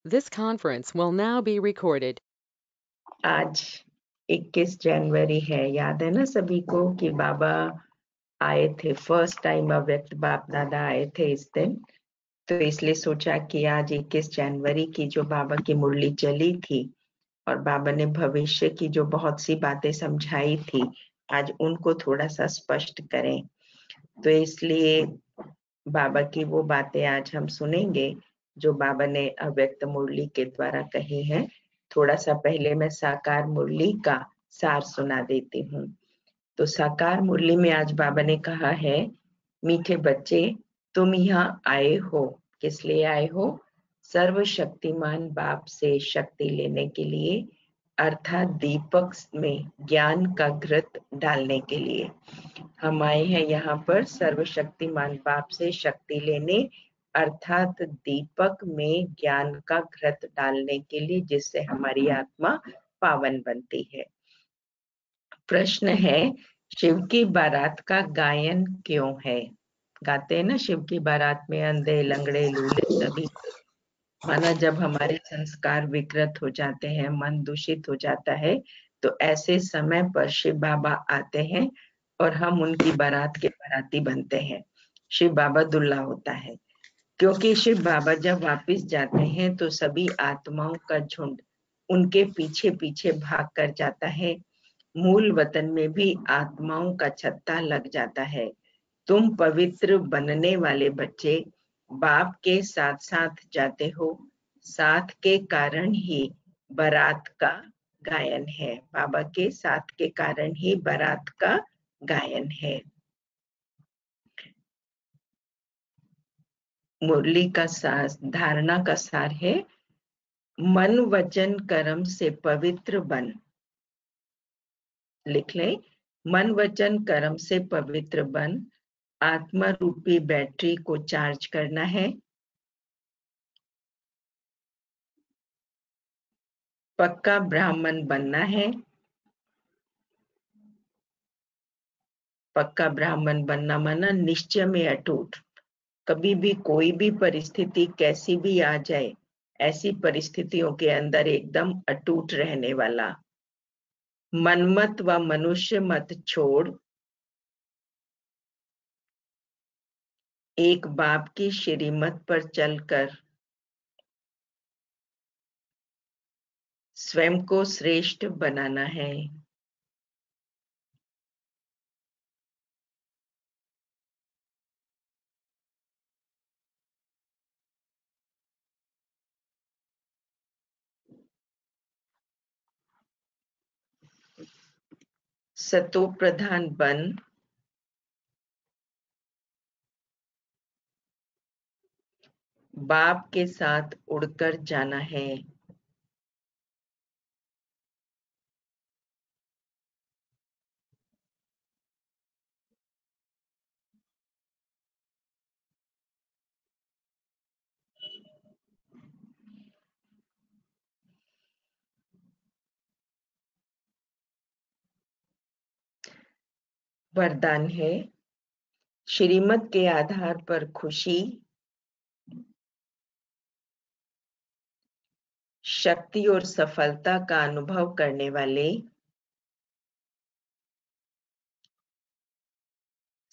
This conference will now be recorded. आज 21 जनवरी है। याद है ना सभी को कि बाबा आए थे, फर्स्ट टाइम अव्यक्त बाप दादा आए थे इस दिन। तो इसलिए सोचा कि आज 21 जनवरी की जो बाबा की मुरली चली थी और बाबा ने भविष्य की जो बहुत सी बातें समझाई थी, आज उनको थोड़ा सा स्पष्ट करें। तो इसलिए बाबा की वो बातें आज हम सुनेंगे जो बाबा ने अव्यक्त मुरली के द्वारा कही हैं। थोड़ा सा पहले मैं साकार मुरली का सार सुना देती हूँ। तो साकार मुरली में आज बाबा ने कहा है, मीठे बच्चे तुम यहाँ आए हो, किस लिए आए हो? सर्वशक्तिमान बाप से शक्ति लेने के लिए, अर्थात दीपक में ज्ञान का घृत डालने के लिए। हम आए हैं यहाँ पर सर्वशक्तिमान बाप से शक्ति लेने, अर्थात दीपक में ज्ञान का घृत डालने के लिए, जिससे हमारी आत्मा पावन बनती है। प्रश्न है, शिव की बारात का गायन क्यों है? गाते हैं ना शिव की बारात में अंधे लंगड़े लूले सभी। माना जब हमारे संस्कार विकृत हो जाते हैं, मन दूषित हो जाता है, तो ऐसे समय पर शिव बाबा आते हैं और हम उनकी बारात के बाराती बनते हैं। शिव बाबा दुल्हा होता है, क्योंकि शिव बाबा जब वापिस जाते हैं तो सभी आत्माओं का झुंड उनके पीछे पीछे भाग कर जाता है। मूल वतन में भी आत्माओं का छत्ता लग जाता है। तुम पवित्र बनने वाले बच्चे बाप के साथ साथ जाते हो, साथ के कारण ही बारात का गायन है। बाबा के साथ के कारण ही बारात का गायन है। मुरली का सार, धारणा का सार है, मन वचन कर्म से पवित्र बन। लिख लें, मन वचन कर्म से पवित्र बन। आत्मा रूपी बैटरी को चार्ज करना है। पक्का ब्राह्मण बनना है। पक्का ब्राह्मण बनना माना निश्चय में अटूट। कभी भी कोई भी परिस्थिति कैसी भी आ जाए, ऐसी परिस्थितियों के अंदर एकदम अटूट रहने वाला। मनमत व मनुष्य मत छोड़, एक बाप की श्रीमत पर चलकर स्वयं को श्रेष्ठ बनाना है। सतो प्रधान बन, बाप के साथ उड़कर जाना है। वरदान है, श्रीमत के आधार पर खुशी, शक्ति और सफलता का अनुभव करने वाले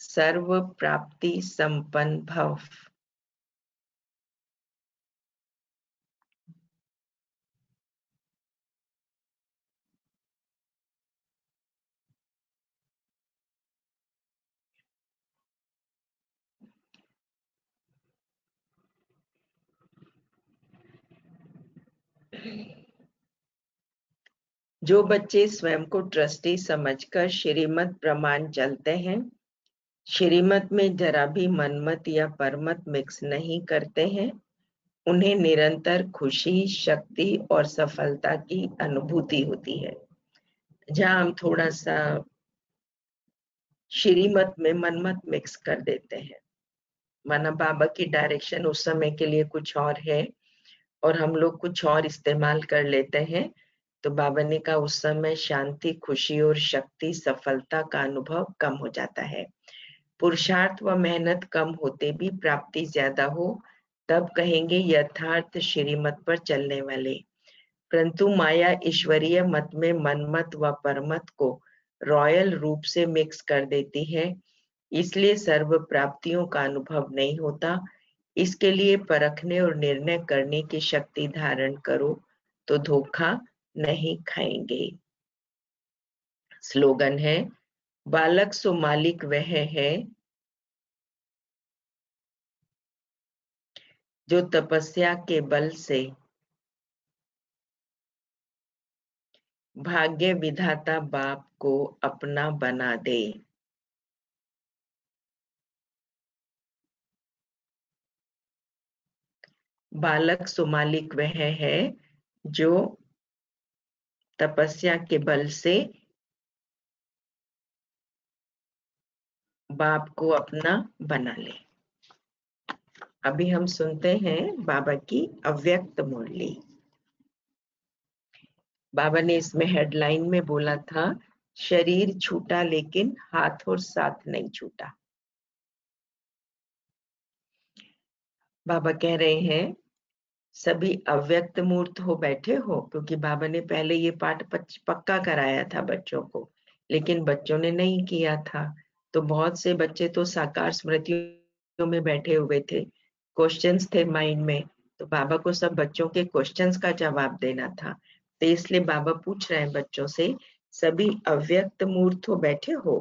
सर्व प्राप्ति संपन्न भव। जो बच्चे स्वयं को ट्रस्टी समझकर श्रीमत प्रमाण चलते हैं, श्रीमत में जरा भी मनमत या परमत मिक्स नहीं करते हैं, उन्हें निरंतर खुशी, शक्ति और सफलता की अनुभूति होती है। जहां हम थोड़ा सा श्रीमत में मनमत मिक्स कर देते हैं, माना बाबा की डायरेक्शन उस समय के लिए कुछ और है और हम लोग कुछ और इस्तेमाल कर लेते हैं, तो बाबा ने कहा उस समय शांति, खुशी और शक्ति, सफलता का अनुभव कम हो जाता है। पुरुषार्थ व मेहनत कम होते भी प्राप्ति ज्यादा हो, तब कहेंगे यथार्थ श्रीमत पर चलने वाले। परंतु माया ईश्वरीय मत में मनमत व परमत को रॉयल रूप से मिक्स कर देती है, इसलिए सर्व प्राप्तियों का अनुभव नहीं होता। इसके लिए परखने और निर्णय करने की शक्ति धारण करो तो धोखा नहीं खाएंगे। स्लोगन है, बालक सो मालिक वह है जो तपस्या के बल से भाग्य विधाता बाप को अपना बना दे। बालक सो मालिक वह है जो तपस्या के बल से बाप को अपना बना ले। अभी हम सुनते हैं बाबा की अव्यक्त मुरली। बाबा ने इसमें हेडलाइन में बोला था, शरीर छूटा लेकिन हाथ और साथ नहीं छूटा। बाबा कह रहे हैं, सभी अव्यक्त मूर्त हो बैठे हो, क्योंकि बाबा ने पहले ये पाठ पक्का कराया था बच्चों को, लेकिन बच्चों ने नहीं किया था। तो बहुत से बच्चे तो साकार स्मृतियों में बैठे हुए थे, क्वेश्चंस थे माइंड में, तो बाबा को सब बच्चों के क्वेश्चंस का जवाब देना था। तो इसलिए बाबा पूछ रहे हैं बच्चों से, सभी अव्यक्त मूर्त हो बैठे हो,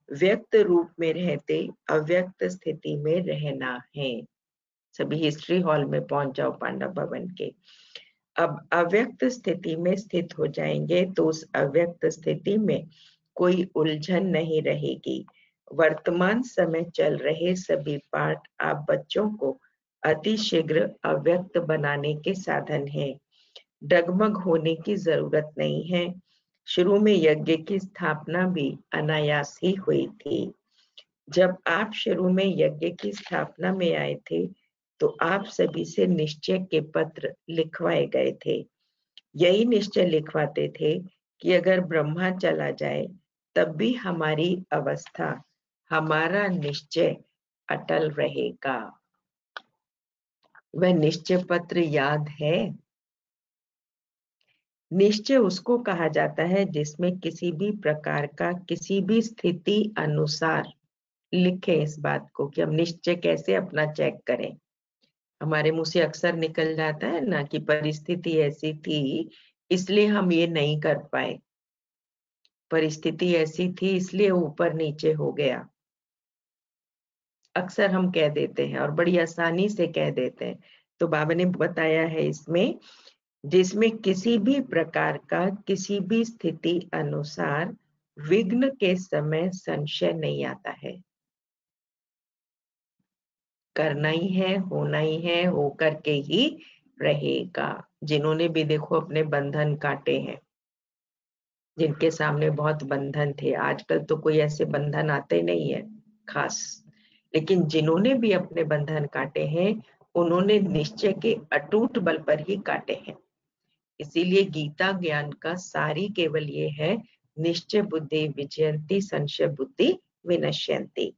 व्यक्त रूप में रहते अव्यक्त स्थिति में रहना है। सभी हिस्ट्री हॉल में पहुंच जाओ पांडव भवन के। अब अव्यक्त स्थिति में स्थित हो जाएंगे तो उस अव्यक्त स्थिति में कोई उलझन नहीं रहेगी। वर्तमान समय चल रहे सभी पाठ आप बच्चों को अतिशीघ्र अव्यक्त बनाने के साधन हैं। डगमग होने की जरूरत नहीं है। शुरू में यज्ञ की स्थापना भी अनायास ही हुई थी। जब आप शुरू में यज्ञ की स्थापना में आए थे तो आप सभी से निश्चय के पत्र लिखवाए गए थे। यही निश्चय लिखवाते थे कि अगर ब्रह्मा चला जाए तब भी हमारी अवस्था, हमारा निश्चय अटल रहेगा। वह निश्चय पत्र याद है? निश्चय उसको कहा जाता है जिसमें किसी भी प्रकार का किसी भी स्थिति अनुसार लिखे इस बात को कि हम निश्चय कैसे अपना चेक करें। हमारे मुंह से अक्सर निकल जाता है ना कि परिस्थिति ऐसी थी इसलिए हम ये नहीं कर पाए, परिस्थिति ऐसी थी इसलिए ऊपर नीचे हो गया। अक्सर हम कह देते हैं और बड़ी आसानी से कह देते हैं। तो बाबा ने बताया है इसमें, जिसमें किसी भी प्रकार का किसी भी स्थिति अनुसार विघ्न के समय संशय नहीं आता है। करना ही है, होना ही है, होकर के ही रहेगा। जिन्होंने भी देखो अपने बंधन काटे हैं, जिनके सामने बहुत बंधन थे, आजकल तो कोई ऐसे बंधन आते नहीं है खास, लेकिन जिन्होंने भी अपने बंधन काटे हैं उन्होंने निश्चय के अटूट बल पर ही काटे हैं। इसीलिए गीता ज्ञान का सारी केवल ये है, निश्चय बुद्धि विजयंती संशय बुद्धि विनश्यंती।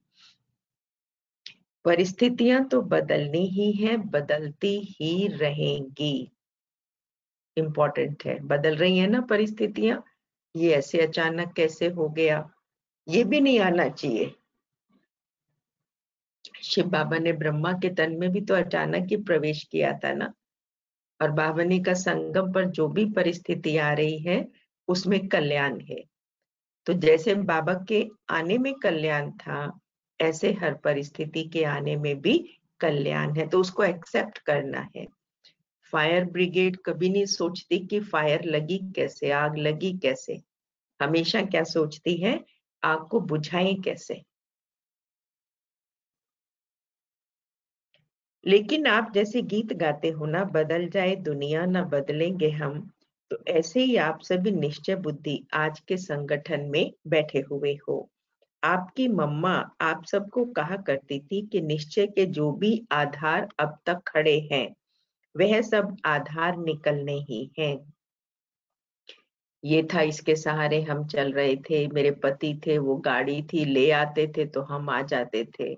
परिस्थितियां तो बदलनी ही है, बदलती ही रहेंगी। इंपॉर्टेंट है, बदल रही है ना परिस्थितियां, ये ऐसे अचानक कैसे हो गया, ये भी नहीं आना चाहिए। शिव बाबा ने ब्रह्मा के तन में भी तो अचानक ही प्रवेश किया था ना, और बावनी का संगम पर जो भी परिस्थिति आ रही है उसमें कल्याण है। तो जैसे बाबा के आने में कल्याण था, ऐसे हर परिस्थिति के आने में भी कल्याण है, तो उसको एक्सेप्ट करना है। फायर ब्रिगेड कभी नहीं सोचती कि फायर लगी कैसे, आग लगी कैसे, हमेशा क्या सोचती है, आग को बुझाएं कैसे। लेकिन आप जैसे गीत गाते हो ना, बदल जाए दुनिया ना बदलेंगे हम, तो ऐसे ही आप सभी निश्चय बुद्धि आज के संगठन में बैठे हुए हो। आपकी मम्मा आप सबको कहा करती थी कि निश्चय के जो भी आधार अब तक खड़े हैं वह सब आधार निकलने ही हैं। ये था, इसके सहारे हम चल रहे थे, मेरे पति थे, वो गाड़ी थी, ले आते थे तो हम आ जाते थे।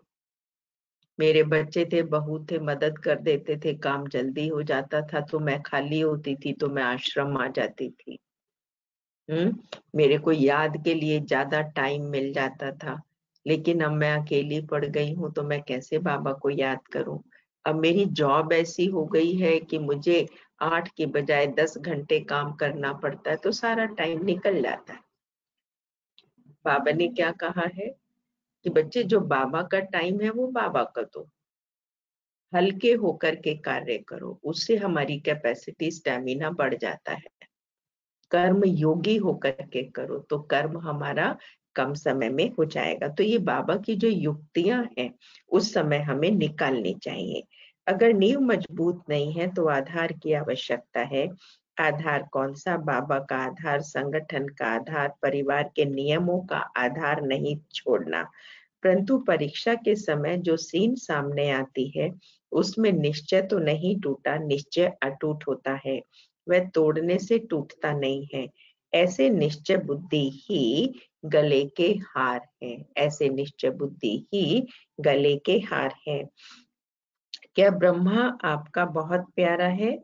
मेरे बच्चे थे, बहू थे, मदद कर देते थे, काम जल्दी हो जाता था, तो मैं खाली होती थी तो मैं आश्रम आ जाती थी। मेरे को याद के लिए ज्यादा टाइम मिल जाता था। लेकिन अब मैं अकेली पड़ गई हूँ तो मैं कैसे बाबा को याद करूं। अब मेरी जॉब ऐसी हो गई है कि मुझे 8 के बजाय 10 घंटे काम करना पड़ता है, तो सारा टाइम निकल जाता है। बाबा ने क्या कहा है कि बच्चे, जो बाबा का टाइम है वो बाबा का दो, हल्के होकर के कार्य करो, उससे हमारी कैपेसिटी, स्टेमिना बढ़ जाता है। कर्म योगी होकर के करो तो कर्म हमारा कम समय में हो जाएगा। तो ये बाबा की जो युक्तियां हैं उस समय हमें निकालनी चाहिए। अगर नींव मजबूत नहीं है तो आधार की आवश्यकता है। आधार कौन सा? बाबा का आधार, संगठन का आधार, परिवार के नियमों का आधार नहीं छोड़ना। परंतु परीक्षा के समय जो सीन सामने आती है उसमें निश्चय तो नहीं टूटा, निश्चय अटूट होता है, वह तोड़ने से टूटता नहीं है। ऐसे निश्चय बुद्धि ही गले के हार है। ऐसे निश्चय बुद्धि ही गले के हार है। क्या ब्रह्मा आपका बहुत प्यारा है?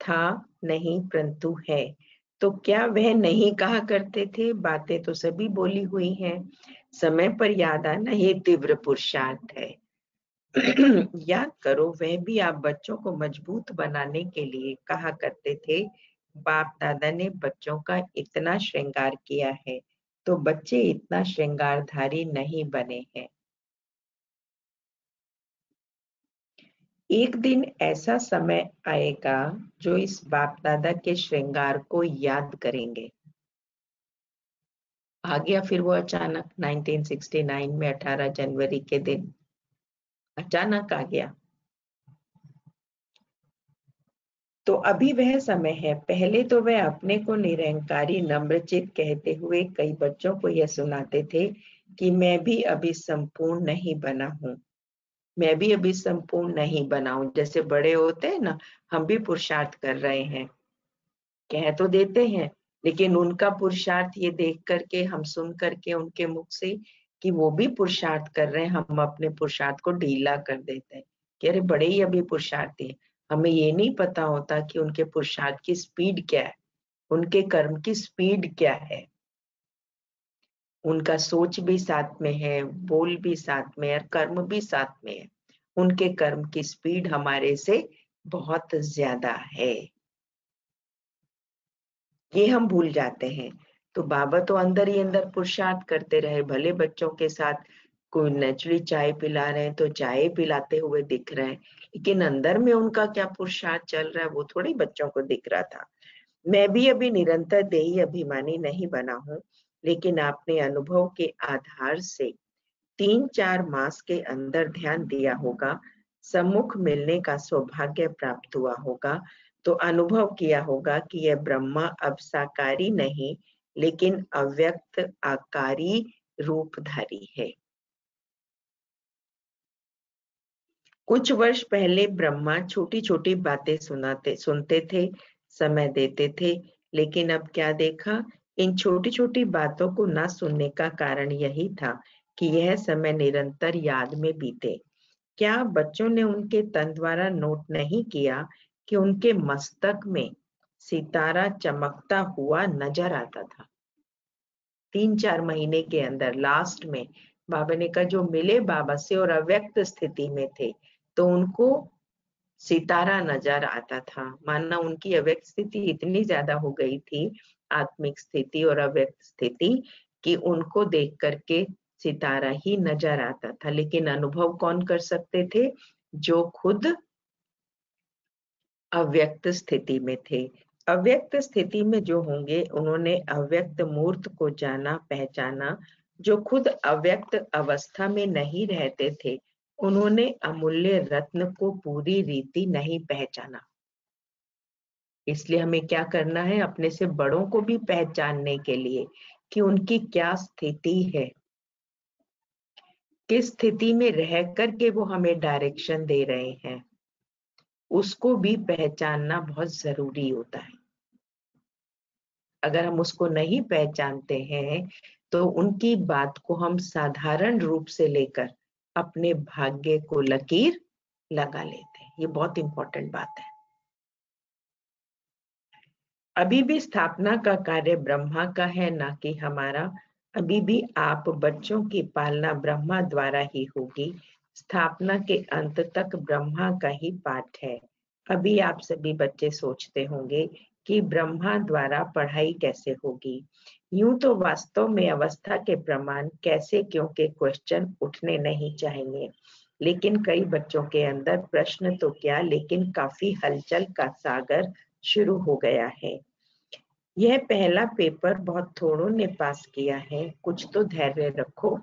था नहीं परंतु है। तो क्या वह नहीं कहा करते थे? बातें तो सभी बोली हुई हैं। समय पर याद आना ही तीव्र पुरुषार्थ है। याद करो, वह भी आप बच्चों को मजबूत बनाने के लिए कहा करते थे। बाप दादा ने बच्चों का इतना श्रृंगार किया है तो बच्चे इतना श्रृंगारधारी नहीं बने हैं। एक दिन ऐसा समय आएगा जो इस बाप दादा के श्रृंगार को याद करेंगे। आ गया फिर वो अचानक 1969 में 18 जनवरी के दिन अचानक आ गया। तो अभी वह समय है। पहले तो वह अपने को निरंकारी नम्रचित कहते हुए कई बच्चों को यह सुनाते थे कि मैं भी अभी संपूर्ण नहीं बना हूँ, मैं भी अभी संपूर्ण नहीं बना हूँ। जैसे बड़े होते हैं ना, हम भी पुरुषार्थ कर रहे हैं, कह तो देते हैं, लेकिन उनका पुरुषार्थ ये देख करके, हम सुन करके उनके मुख से कि वो भी पुरुषार्थ कर रहे हैं, हम अपने पुरुषार्थ को ढीला कर देते हैं कि अरे बड़े ही अभी पुरुषार्थी हैं। हमें ये नहीं पता होता कि उनके पुरुषार्थ की स्पीड क्या है, उनके कर्म की स्पीड क्या है। उनका सोच भी साथ में है, बोल भी साथ में है, और कर्म भी साथ में है। उनके कर्म की स्पीड हमारे से बहुत ज्यादा है, ये हम भूल जाते हैं। तो बाबा तो अंदर ही अंदर पुरुषार्थ करते रहे, भले बच्चों के साथ कोई नेचुरली चाय पिला रहे हैं तो चाय पिलाते हुए दिख रहे हैं, लेकिन अंदर में उनका क्या पुरुषार्थ चल रहा है वो थोड़ी बच्चों को दिख रहा था। मैं भी अभी निरंतर देही अभिमानी नहीं बना हूँ, लेकिन आपने अनुभव के आधार से 3-4 मास के अंदर ध्यान दिया होगा, सम्मुख मिलने का सौभाग्य प्राप्त हुआ होगा, तो अनुभव किया होगा कि यह ब्रह्मा अब साकारी नहीं लेकिन अव्यक्त आकारी रूपधारी है। कुछ वर्ष पहले ब्रह्मा छोटी छोटी बातें सुनते थे, समय देते थे, लेकिन अब क्या देखा, इन छोटी छोटी बातों को ना सुनने का कारण यही था कि यह समय निरंतर याद में बीते। क्या बच्चों ने उनके तन द्वारा नोट नहीं किया कि उनके मस्तक में सितारा चमकता हुआ नजर आता था? 3-4 महीने के अंदर लास्ट में बाबा ने कहा जो मिले बाबा से और अव्यक्त स्थिति में थे तो उनको सितारा नजर आता था। माना उनकी अव्यक्त स्थिति इतनी ज्यादा हो गई थी, आत्मिक स्थिति और अव्यक्त स्थिति, कि उनको देख करके सितारा ही नजर आता था। लेकिन अनुभव कौन कर सकते थे? जो खुद अव्यक्त स्थिति में थे। अव्यक्त स्थिति में जो होंगे उन्होंने अव्यक्त मूर्त को जाना, पहचाना। जो खुद अव्यक्त अवस्था में नहीं रहते थे उन्होंने अमूल्य रत्न को पूरी रीति नहीं पहचाना। इसलिए हमें क्या करना है, अपने से बड़ों को भी पहचानने के लिए कि उनकी क्या स्थिति है, किस स्थिति में रह करके वो हमें डायरेक्शन दे रहे हैं, उसको भी पहचानना बहुत जरूरी होता है। अगर हम उसको नहीं पहचानते हैं तो उनकी बात को हम साधारण रूप से लेकर अपने भाग्य को लकीर लगा लेते हैं। ये बहुत इंपॉर्टेंट बात है। अभी भी स्थापना का कार्य ब्रह्मा का है, ना कि हमारा। अभी भी आप बच्चों की पालना ब्रह्मा द्वारा ही होगी। स्थापना के अंत तक ब्रह्मा का ही पाठ है। अभी आप सभी बच्चे सोचते होंगे कि ब्रह्मा द्वारा पढ़ाई कैसे होगी। यूं तो वास्तव में अवस्था के प्रमाण कैसे क्यों के क्वेश्चन उठने नहीं चाहिए, लेकिन कई बच्चों के अंदर प्रश्न तो क्या, लेकिन काफी हलचल का सागर शुरू हो गया है। यह पहला पेपर बहुत थोड़ों ने पास किया है, कुछ तो धैर्य रखो।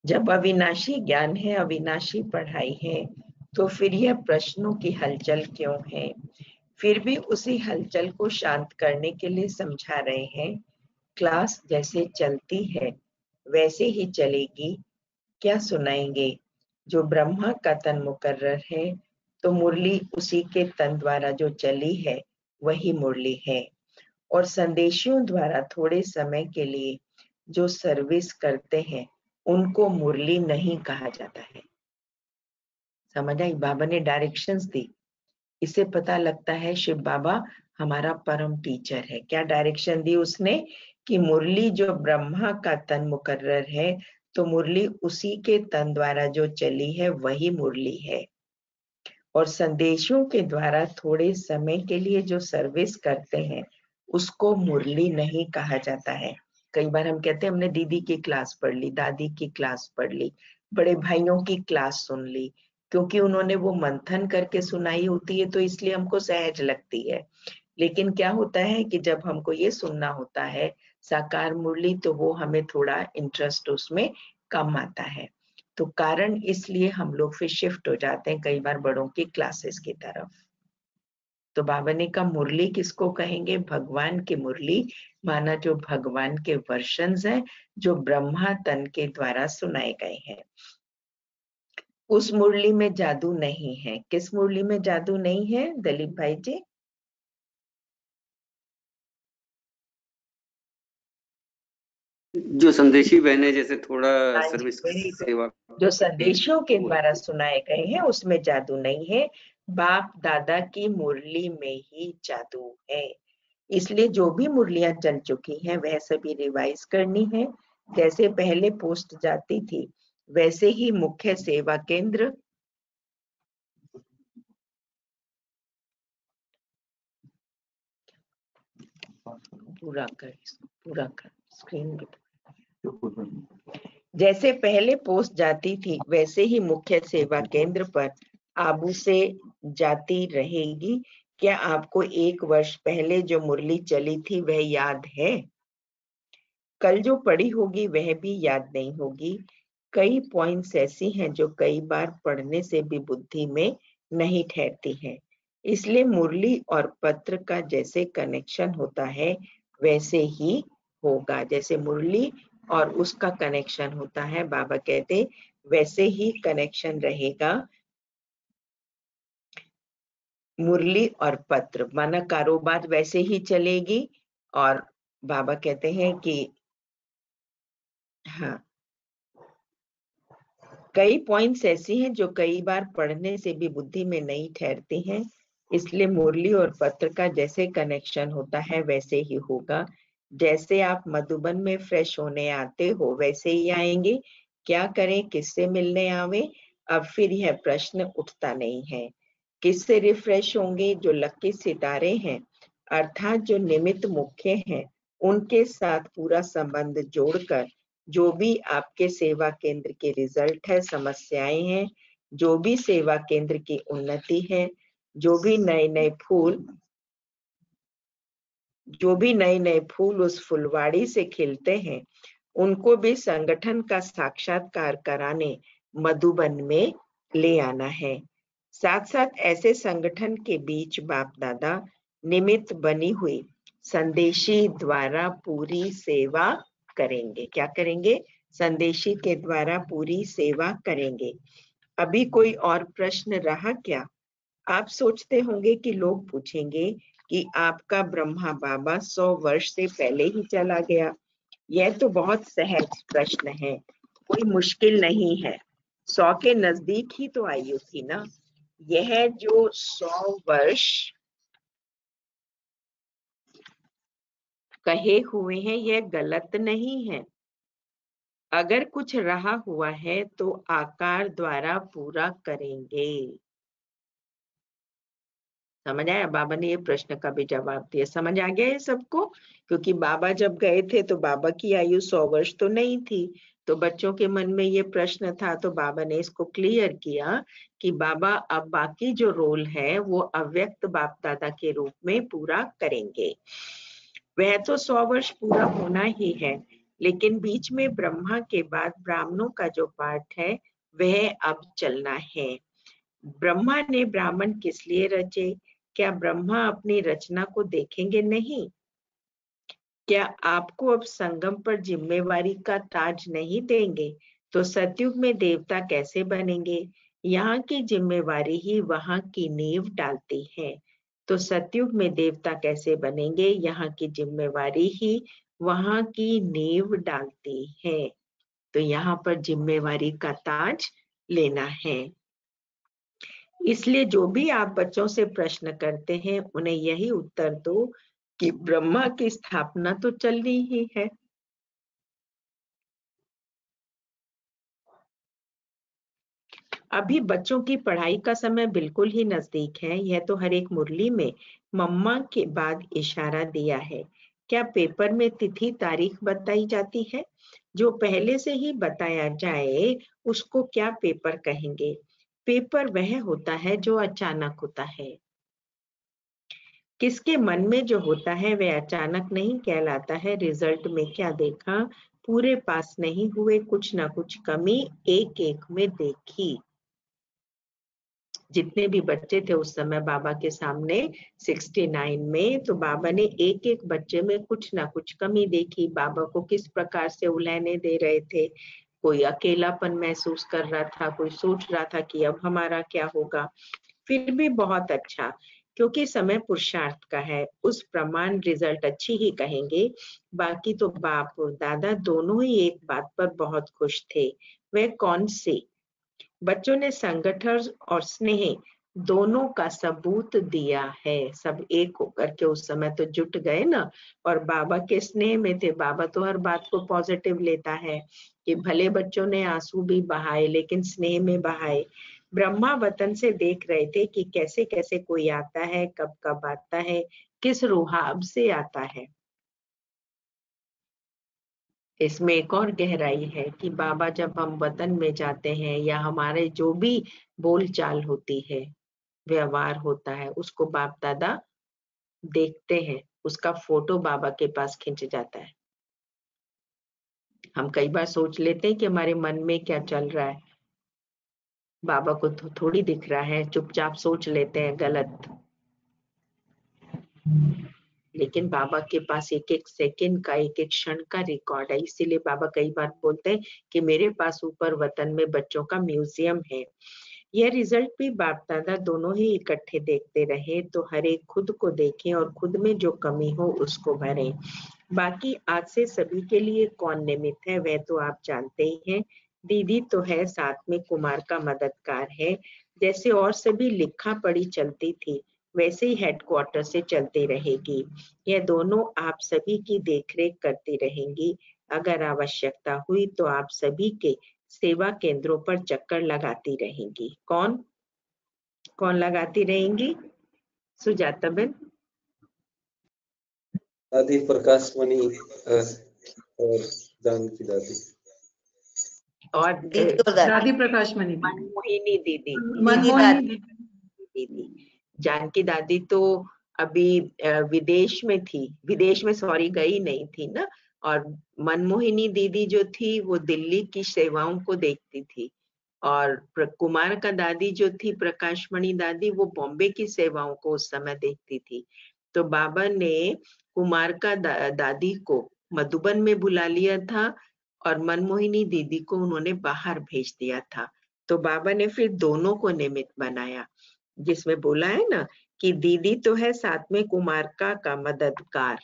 जब अविनाशी ज्ञान है, अविनाशी पढ़ाई है, तो फिर यह प्रश्नों की हलचल क्यों है? फिर भी उसी हलचल को शांत करने के लिए समझा रहे हैं। क्लास जैसे चलती है वैसे ही चलेगी। क्या सुनाएंगे? जो ब्रह्मा का तन मुकर्रर है, तो मुरली उसी के तन द्वारा जो चली है वही मुरली है। और संदेशियों द्वारा थोड़े समय के लिए जो सर्विस करते हैं उनको मुरली नहीं कहा जाता है। समझ आई? बाबा ने डायरेक्शंस दी। इससे पता लगता है शिव बाबा हमारा परम टीचर है। क्या डायरेक्शन दी उसने? कि मुरली जो ब्रह्मा का तन मुकर्रर है, तो मुरली उसी के तन द्वारा जो चली है वही मुरली है। और संदेशों के द्वारा थोड़े समय के लिए जो सर्विस करते हैं उसको मुरली नहीं कहा जाता है। कई बार हम कहते हैं हमने दीदी की क्लास पढ़ ली, दादी की क्लास पढ़ ली, बड़े भाइयों की क्लास सुन ली, क्योंकि उन्होंने वो मंथन करके सुनाई होती है तो इसलिए हमको सहज लगती है। लेकिन क्या होता है कि जब हमको ये सुनना होता है साकार मुरली, तो वो हमें थोड़ा इंटरेस्ट उसमें कम आता है। तो कारण इसलिए हम लोग फिर शिफ्ट हो जाते हैं कई बार बड़ों की क्लासेस की तरफ। तो बाबा ने कहा मुरली किसको कहेंगे? भगवान की मुरली, माना जो भगवान के वर्शंस हैं जो ब्रह्मा तन के द्वारा सुनाए गए हैं। उस मुरली में जादू नहीं है। किस मुरली में जादू नहीं है दलीप भाई जी? जो संदेशी बहने जैसे थोड़ा हाँ जी, सर्विस वेरी गुड। सेवा जो संदेशों के द्वारा सुनाए गए हैं उसमें जादू नहीं है। बाप दादा की मुरली में ही जादू है। इसलिए जो भी मुरलियां चल चुकी हैं वह सभी रिवाइज करनी है। जैसे पहले पोस्ट जाती थी वैसे ही मुख्य सेवा केंद्र पूरा कर स्क्रीन। जैसे पहले पोस्ट जाती थी वैसे ही मुख्य सेवा केंद्र पर आबू से जाती रहेगी। क्या आपको 1 वर्ष पहले जो मुरली चली थी वह याद है? कल जो पढ़ी होगी वह भी याद नहीं होगी। कई पॉइंट्स ऐसी हैं जो कई बार पढ़ने से भी बुद्धि में नहीं ठहरती हैं। इसलिए मुरली और पत्र का जैसे कनेक्शन होता है वैसे ही होगा। जैसे मुरली और उसका कनेक्शन होता है, बाबा कहते वैसे ही कनेक्शन रहेगा मुरली और पत्र, माना कारोबार वैसे ही चलेगी। और बाबा कहते हैं कि हाँ, कई पॉइंट्स ऐसी हैं जो कई बार पढ़ने से भी बुद्धि में नहीं ठहरती हैं। इसलिए मुरली और पत्र का जैसे कनेक्शन होता है वैसे ही होगा। जैसे आप मधुबन में फ्रेश होने आते हो वैसे ही आएंगे। क्या करें, किससे मिलने आवे? अब फिर यह प्रश्न उठता नहीं है। किससे रिफ्रेश होंगे? जो लकी सितारे हैं अर्थात जो निमित्त मुख्य हैं, उनके साथ पूरा संबंध जोड़कर जो भी आपके सेवा केंद्र के रिजल्ट है, समस्याएं हैं, जो भी सेवा केंद्र की उन्नति है, जो भी नए नए फूल उस फुलवाड़ी से खिलते हैं, उनको भी संगठन का साक्षात्कार कराने मधुबन में ले आना है। साथ साथ ऐसे संगठन के बीच बाप दादा निमित्त बनी हुई संदेशी द्वारा पूरी सेवा करेंगे। क्या करेंगे? संदेशी के द्वारा पूरी सेवा करेंगे। अभी कोई और प्रश्न रहा क्या? आप सोचते होंगे कि लोग पूछेंगे कि आपका ब्रह्मा बाबा 100 वर्ष से पहले ही चला गया। यह तो बहुत सहज प्रश्न है। कोई मुश्किल नहीं है। 100 के नजदीक ही तो आयु थी ना। यह जो 100 वर्ष कहे हुए हैं यह गलत नहीं है। अगर कुछ रहा हुआ है तो आकार द्वारा पूरा करेंगे। समझ आया? बाबा ने ये प्रश्न का भी जवाब दिया। समझ आ गया है सबको? क्योंकि बाबा जब गए थे तो बाबा की आयु 100 वर्ष तो नहीं थी, तो बच्चों के मन में ये प्रश्न था, तो बाबा ने इसको क्लियर किया कि बाबा अब बाकी जो रोल है वो अव्यक्त बाप दादा के रूप में पूरा करेंगे। वह तो 100 वर्ष पूरा होना ही है, लेकिन बीच में ब्रह्मा के बाद ब्राह्मणों का जो पार्ट है वह अब चलना है। ब्रह्मा ने ब्राह्मण किस लिए रचे? क्या ब्रह्मा अपनी रचना को देखेंगे नहीं? क्या आपको अब संगम पर जिम्मेवारी का ताज नहीं देंगे तो सतयुग में देवता कैसे बनेंगे? यहाँ की जिम्मेवारी ही वहाँ की नींव डालती है। तो सतयुग में देवता कैसे बनेंगे? यहाँ की जिम्मेवारी ही वहाँ की नींव डालती है। तो यहाँ पर जिम्मेवारी का ताज लेना है। इसलिए जो भी आप बच्चों से प्रश्न करते हैं उन्हें यही उत्तर दो कि ब्रह्मा की स्थापना तो चलनी ही है। अभी बच्चों की पढ़ाई का समय बिल्कुल ही नजदीक है। यह तो हर एक मुरली में मम्मा के बाद इशारा दिया है। क्या पेपर में तिथि तारीख बताई जाती है? जो पहले से ही बताया जाए उसको क्या पेपर कहेंगे? पेपर वह होता है जो अचानक होता है। किसके मन में जो होता है वह अचानक नहीं कहलाता है। रिजल्ट में क्या देखा? पूरे पास नहीं हुए, कुछ ना कुछ कमी एक एक में देखी। जितने भी बच्चे थे उस समय बाबा के सामने 69 में, तो बाबा ने एक एक बच्चे में कुछ ना कुछ कमी देखी। बाबा को किस प्रकार से उलहने दे रहे थे। कोई अकेलापन महसूस कर रहा था, कोई सोच रहा था कि अब हमारा क्या होगा। फिर भी बहुत अच्छा, क्योंकि समय पुरुषार्थ का है, उस प्रमाण रिजल्ट अच्छी ही कहेंगे। बाकी तो बाप और दादा दोनों ही एक बात पर बहुत खुश थे। वह कौन सी? बच्चों ने संगठन और स्नेह दोनों का सबूत दिया है। सब एक होकर के उस समय तो जुट गए ना, और बाबा के स्नेह में थे। बाबा तो हर बात को पॉजिटिव लेता है कि भले बच्चों ने आंसू भी बहाए लेकिन स्नेह में बहाए। ब्रह्मा वतन से देख रहे थे कि कैसे कैसे कोई आता है, कब कब आता है, किस रुहाब से आता है। इसमें एक और गहराई है कि बाबा जब हम वतन में जाते हैं या हमारे जो भी बोलचाल होती है, व्यवहार होता है, उसको बाप दादा देखते हैं। उसका फोटो बाबा के पास खिंच जाता है। हम कई बार सोच लेते हैं कि हमारे मन में क्या चल रहा है, बाबा को थोड़ी दिख रहा है, चुपचाप सोच लेते हैं गलत। लेकिन बाबा के पास एक एक सेकंड का, एक एक क्षण का रिकॉर्ड है। इसीलिए बाबा कई बार बोलते हैं कि मेरे पास ऊपर वतन में बच्चों का म्यूजियम है। यह रिजल्ट भी बाप दादा दोनों ही इकट्ठे देखते रहे, तो हर एक खुद को देखें और खुद में जो कमी हो उसको भरें। बाकी आज से सभी के लिए कौन निमित्त है वह तो आप जानते ही हैं। दीदी तो है, साथ में कुमार का मददगार है। जैसे और सभी लिखा पढ़ी चलती थी वैसे ही हेडक्वार्टर से चलती रहेगी। यह दोनों आप सभी की देखरेख करती रहेंगी। अगर आवश्यकता हुई तो आप सभी के सेवा केंद्रों पर चक्कर लगाती रहेंगी। कौन कौन लगाती रहेंगी? सुजाता बहन। दादी प्रकाश मणि और जानकी दादी और दादी प्रकाश मणि मनमोहिनी दीदी। दीदी जानकी दादी तो अभी विदेश में थी, विदेश में सॉरी गई नहीं थी ना। और मनमोहिनी दीदी जो थी वो दिल्ली की सेवाओं को देखती थी, और कुमार का दादी जो थी प्रकाशमणि दादी वो बॉम्बे की सेवाओं को उस समय देखती थी। तो बाबा ने कुमार का दादी को मधुबन में बुला लिया था और मनमोहिनी दीदी को उन्होंने बाहर भेज दिया था। तो बाबा ने फिर दोनों को निमित्त बनाया, जिसमें बोला है ना कि दीदी तो है साथ में कुमार का मददगार।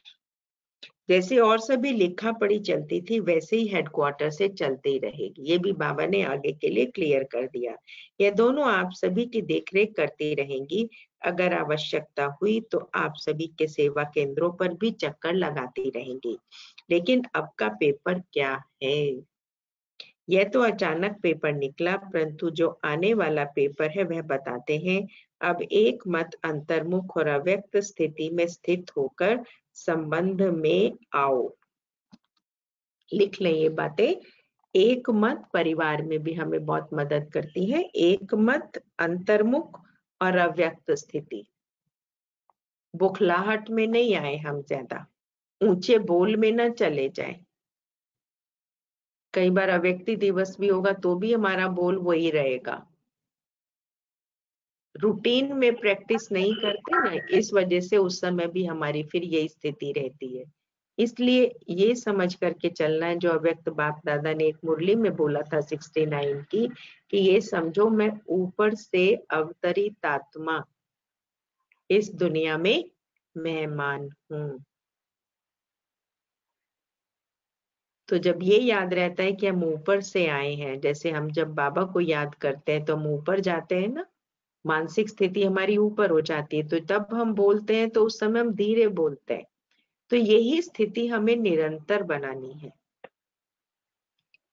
जैसे और सभी लिखा पढ़ी चलती थी वैसे ही हेडक्वार्टर से चलती रहेगी। ये भी बाबा ने आगे के लिए क्लियर कर दिया। ये दोनों आप सभी की देखरेख करती रहेंगी। अगर आवश्यकता हुई तो आप सभी के सेवा केंद्रों पर भी चक्कर लगाती रहेंगी। लेकिन अब का पेपर क्या है? यह तो अचानक पेपर निकला, परंतु जो आने वाला पेपर है वह बताते हैं। अब एक मत अंतर्मुख और अव्यक्त स्थिति में स्थित होकर संबंध में आओ। लिख लें ये बातें। एक मत परिवार में भी हमें बहुत मदद करती है। एक मत अंतर्मुख और अव्यक्त स्थिति। बुखलाहट में नहीं आए हम ज्यादा, ऊंचे बोल में न चले जाए। कई बार अव्यक्ति दिवस भी होगा तो भी हमारा बोल वही रहेगा। रूटीन में प्रैक्टिस नहीं करते ना, इस वजह से उस समय भी हमारी फिर यही स्थिति रहती है। इसलिए ये समझ करके चलना है जो अव्यक्त बाप दादा ने एक मुरली में बोला था 69 की, कि ये समझो मैं ऊपर से अवतरित आत्मा इस दुनिया में मेहमान हूँ। तो जब ये याद रहता है कि हम ऊपर से आए हैं, जैसे हम जब बाबा को याद करते हैं तो हम ऊपर जाते हैं ना, मानसिक स्थिति हमारी ऊपर हो जाती है, तो तब हम बोलते हैं तो उस समय हम धीरे बोलते हैं। तो यही स्थिति हमें निरंतर बनानी है,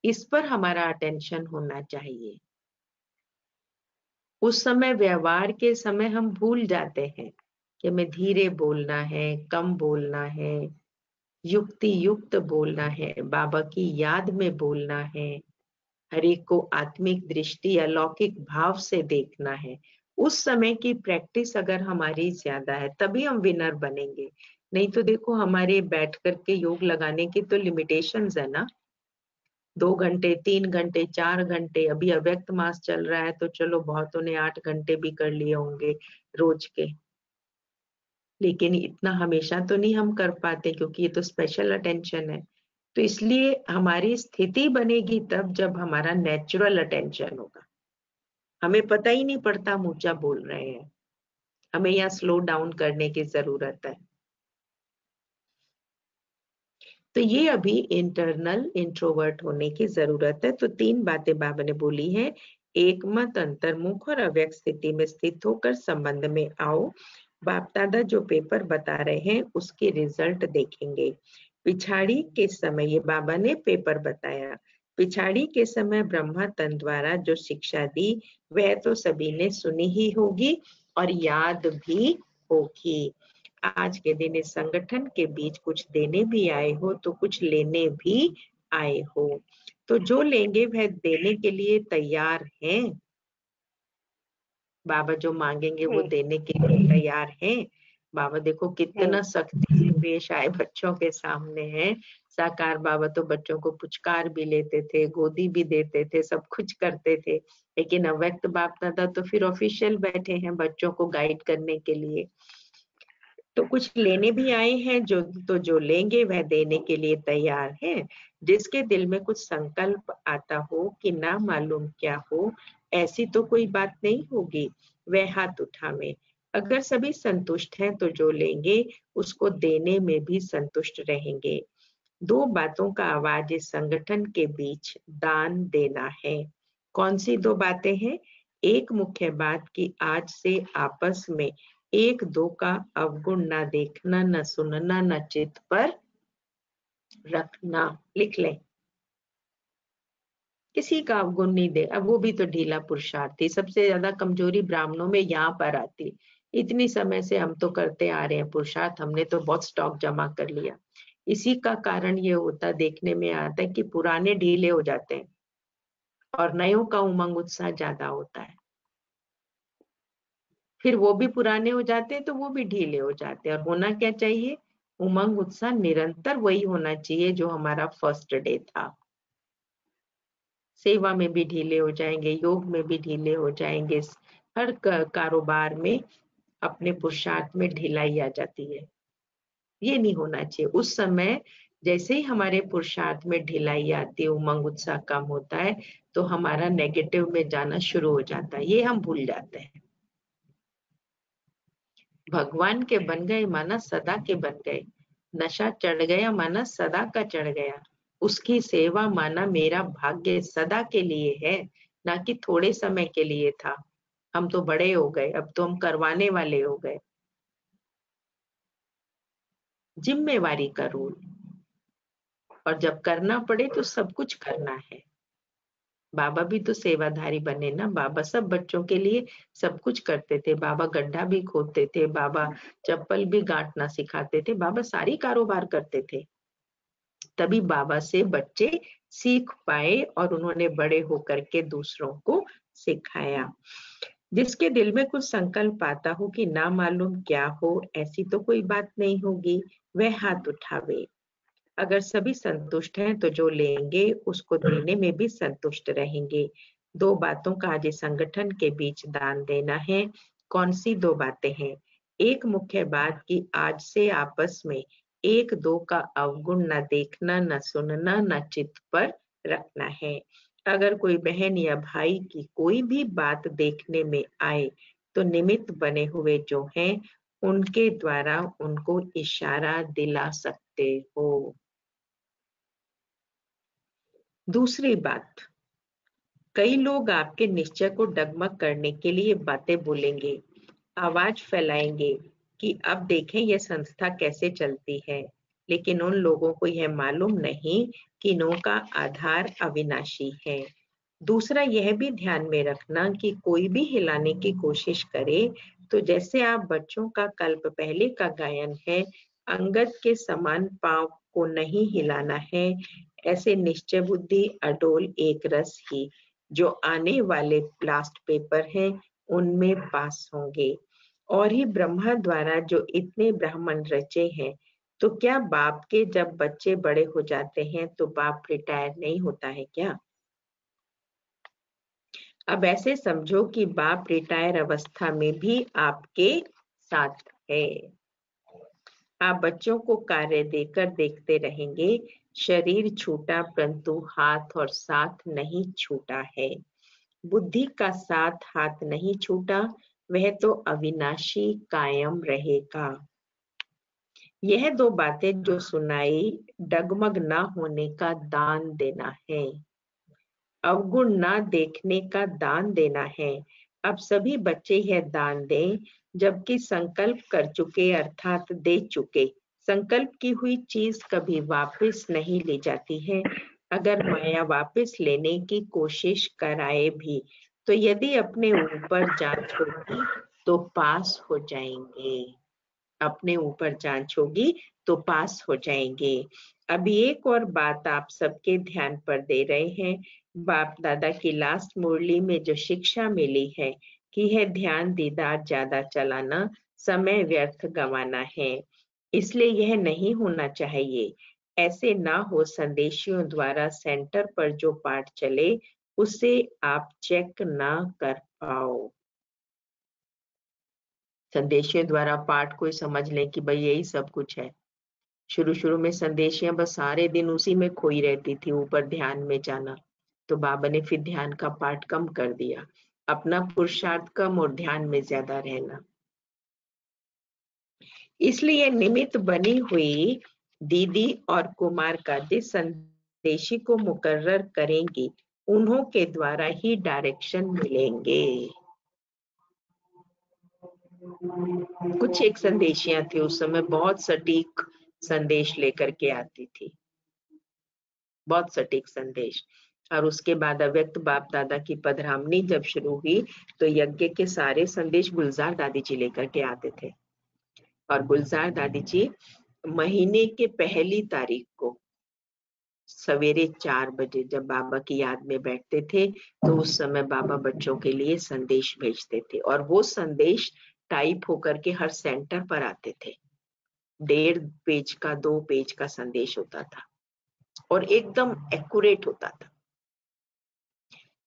इस पर हमारा अटेंशन होना चाहिए। उस समय व्यवहार के समय हम भूल जाते हैं कि हमें धीरे बोलना है, कम बोलना है, युक्ति युक्त बोलना है, बाबा की याद में बोलना है, हर एक को आत्मिक दृष्टि अलौकिक भाव से देखना है। उस समय की प्रैक्टिस अगर हमारी ज्यादा है तभी हम विनर बनेंगे। नहीं तो देखो हमारे बैठ करके योग लगाने की तो लिमिटेशंस है ना, 2 घंटे 3 घंटे 4 घंटे। अभी अव्यक्त मास चल रहा है तो चलो बहुतों ने 8 घंटे भी कर लिए होंगे रोज के, लेकिन इतना हमेशा तो नहीं हम कर पाते क्योंकि ये तो स्पेशल अटेंशन है। तो इसलिए हमारी स्थिति बनेगी तब जब हमारा नेचुरल अटेंशन होगा। हमें पता ही नहीं पड़ता हम ऊंचा बोल रहे हैं, हमें यहाँ स्लो डाउन करने की जरूरत है। तो ये अभी इंटरनल इंट्रोवर्ट होने की जरूरत है। तो 3 बातें बाबा ने बोली हैं। एक मत अंतर्मुख और अव्यक्त स्थिति में स्थित होकर संबंध में आओ। बाप दादा जो पेपर बता रहे हैं उसके रिजल्ट देखेंगे। पिछाड़ी के समय, ये बाबा ने पेपर बताया, पिछाड़ी के समय ब्रह्मा तन द्वारा जो शिक्षा दी वह तो सभी ने सुनी ही होगी और याद भी होगी। आज के दिन इस संगठन के बीच कुछ देने भी आए हो तो कुछ लेने भी आए हो, तो जो लेंगे वह देने के लिए तैयार हैं। बाबा जो मांगेंगे वो देने के लिए तैयार हैं। बाबा देखो कितना सख्ती से पेश आए बच्चों के सामने हैं। साकार बाबा तो बच्चों को पुचकार भी लेते थे, गोदी भी देते थे, सब कुछ करते थे, लेकिन अव्यक्त बाप दादा तो फिर ऑफिशियल बैठे हैं बच्चों को गाइड करने के लिए। तो कुछ लेने भी आए हैं, जो लेंगे वह देने के लिए तैयार हैं। जिसके दिल में कुछ संकल्प आता हो कि ना मालूम क्या हो, ऐसी तो कोई बात नहीं होगी, वह हाथ उठावे। अगर सभी संतुष्ट हैं तो जो लेंगे उसको देने में भी संतुष्ट रहेंगे। 2 बातों का आवाज इस संगठन के बीच दान देना है। कौन सी 2 बातें हैं? एक मुख्य बात कि आज से आपस में 1-2 का अवगुण ना देखना, न सुनना, न चित्त पर रखना। लिख लें, किसी का अवगुण नहीं दे। अब वो भी तो ढीला पुरुषार्थी, सबसे ज्यादा कमजोरी ब्राह्मणों में यहाँ पर आती। इतनी समय से हम तो करते आ रहे हैं पुरुषार्थ, हमने तो बहुत स्टॉक जमा कर लिया। इसी का कारण ये होता, देखने में आता है कि पुराने ढीले हो जाते हैं और नयों का उमंग उत्साह ज्यादा होता है। फिर वो भी पुराने हो जाते हैं तो वो भी ढीले हो जाते हैं। और होना क्या चाहिए? उमंग उत्साह निरंतर वही होना चाहिए जो हमारा फर्स्ट डे था। सेवा में भी ढीले हो जाएंगे, योग में भी ढीले हो जाएंगे, हर कारोबार में अपने पुरुषार्थ में ढिलाई आ जाती है। ये नहीं होना चाहिए। उस समय जैसे ही हमारे पुरुषार्थ में ढिलाई आती है, उमंग उत्साह कम होता है, तो हमारा नेगेटिव में जाना शुरू हो जाता है। ये हम भूल जाते हैं। भगवान के बन गए माना सदा के बन गए। नशा चढ़ गया माना सदा का चढ़ गया, उसकी सेवा माना मेरा भाग्य सदा के लिए है, ना कि थोड़े समय के लिए था। हम तो बड़े हो गए, अब तो हम करवाने वाले हो गए। जिम्मेवारी का रूल, और जब करना पड़े तो सब कुछ करना है। बाबा भी तो सेवाधारी बने ना, बाबा सब बच्चों के लिए सब कुछ करते थे। बाबा गड्ढा भी खोदते थे, बाबा चप्पल भी गांठना सिखाते थे, बाबा सारी कारोबार करते थे। तभी बाबा से बच्चे सीख पाए और उन्होंने बड़े होकर के दूसरों को सिखाया। जिसके दिल में कुछ संकल्प आता हो कि ना मालूम क्या हो, ऐसी तो कोई बात नहीं होगी, वह हाथ उठावे। अगर सभी संतुष्ट हैं तो जो लेंगे उसको देने में भी संतुष्ट रहेंगे। 2 बातों का आज इस संगठन के बीच दान देना है। कौन सी 2 बातें हैं? एक मुख्य बात कि आज से आपस में 1-2 का अवगुण न देखना, न सुनना, न चित्त पर रखना है। अगर कोई बहन या भाई की कोई भी बात देखने में आए तो निमित्त बने हुए जो हैं उनके द्वारा उनको इशारा दिला सकते हो। दूसरी बात, कई लोग आपके निश्चय को डगमग करने के लिए बातें बोलेंगे, आवाज फैलाएंगे कि अब देखें यह संस्था कैसे चलती है, लेकिन उन लोगों को यह मालूम नहीं कि इनों का आधार अविनाशी है। दूसरा यह भी ध्यान में रखना कि कोई भी हिलाने की कोशिश करे तो जैसे आप बच्चों का कल्प पहले का गायन है, अंगद के समान पांव को नहीं हिलाना है, ऐसे निश्चय बुद्धि अडोल एक रस ही जो आने वाले लास्ट पेपर हैं उनमें पास होंगे। और ही ब्रह्मा द्वारा जो इतने ब्राह्मण रचे हैं, तो क्या बाप के जब बच्चे बड़े हो जाते हैं तो बाप रिटायर नहीं होता है क्या? अब ऐसे समझो कि बाप रिटायर अवस्था में भी आपके साथ है। आप बच्चों को कार्य देकर देखते रहेंगे। शरीर छूटा परंतु हाथ और साथ नहीं छूटा है। बुद्धि का साथ हाथ नहीं छूटा, वह तो अविनाशी कायम रहेगा। यह 2 बातें जो सुनाई, डगमग ना होने का दान देना है, अवगुण ना देखने का दान देना है। अब सभी बच्चे यह दान दें, जबकि संकल्प कर चुके अर्थात दे चुके। संकल्प की हुई चीज कभी वापस नहीं ली जाती है। अगर माया वापस लेने की कोशिश कराए भी तो यदि अपने ऊपर जांच होगी तो पास हो जाएंगे। अपने ऊपर जांच होगी तो पास हो जाएंगे। अभी एक और बात आप सबके ध्यान पर दे रहे हैं। बाप दादा की लास्ट मुरली में जो शिक्षा मिली है कि यह ध्यान दीदार ज्यादा चलाना, समय व्यर्थ गंवाना है, इसलिए यह नहीं होना चाहिए। ऐसे ना हो संदेशियों द्वारा सेंटर पर जो पाठ चले उसे आप चेक ना कर पाओ। संदेशियों द्वारा पाठ कोई समझ ले कि भाई यही सब कुछ है। शुरू में संदेशियां बस सारे दिन उसी में खोई रहती थी, ऊपर ध्यान में जाना। तो बाबा ने फिर ध्यान का पाठ कम कर दिया, अपना पुरुषार्थ कम और ध्यान में ज्यादा रहना। इसलिए निमित्त बनी हुई दीदी और कुमार का जिस संदेशी को मुकर्रर करेंगी उन्हों के द्वारा ही डायरेक्शन मिलेंगे। कुछ एक संदेशियां थी उस समय, बहुत सटीक संदेश लेकर के आती थी, बहुत सटीक संदेश। और उसके बाद अव्यक्त बाप दादा की पधरामनी जब शुरू हुई तो यज्ञ के सारे संदेश गुलजार दादी जी लेकर के आते थे। और गुलजार दादी जी महीने के पहली तारीख को सवेरे 4 बजे जब बाबा की याद में बैठते थे तो उस समय बाबा बच्चों के लिए संदेश भेजते थे और वो संदेश टाइप होकर के हर सेंटर पर आते थे। 1.5 पेज का 2 पेज का संदेश होता था और एकदम एक्यूरेट होता था।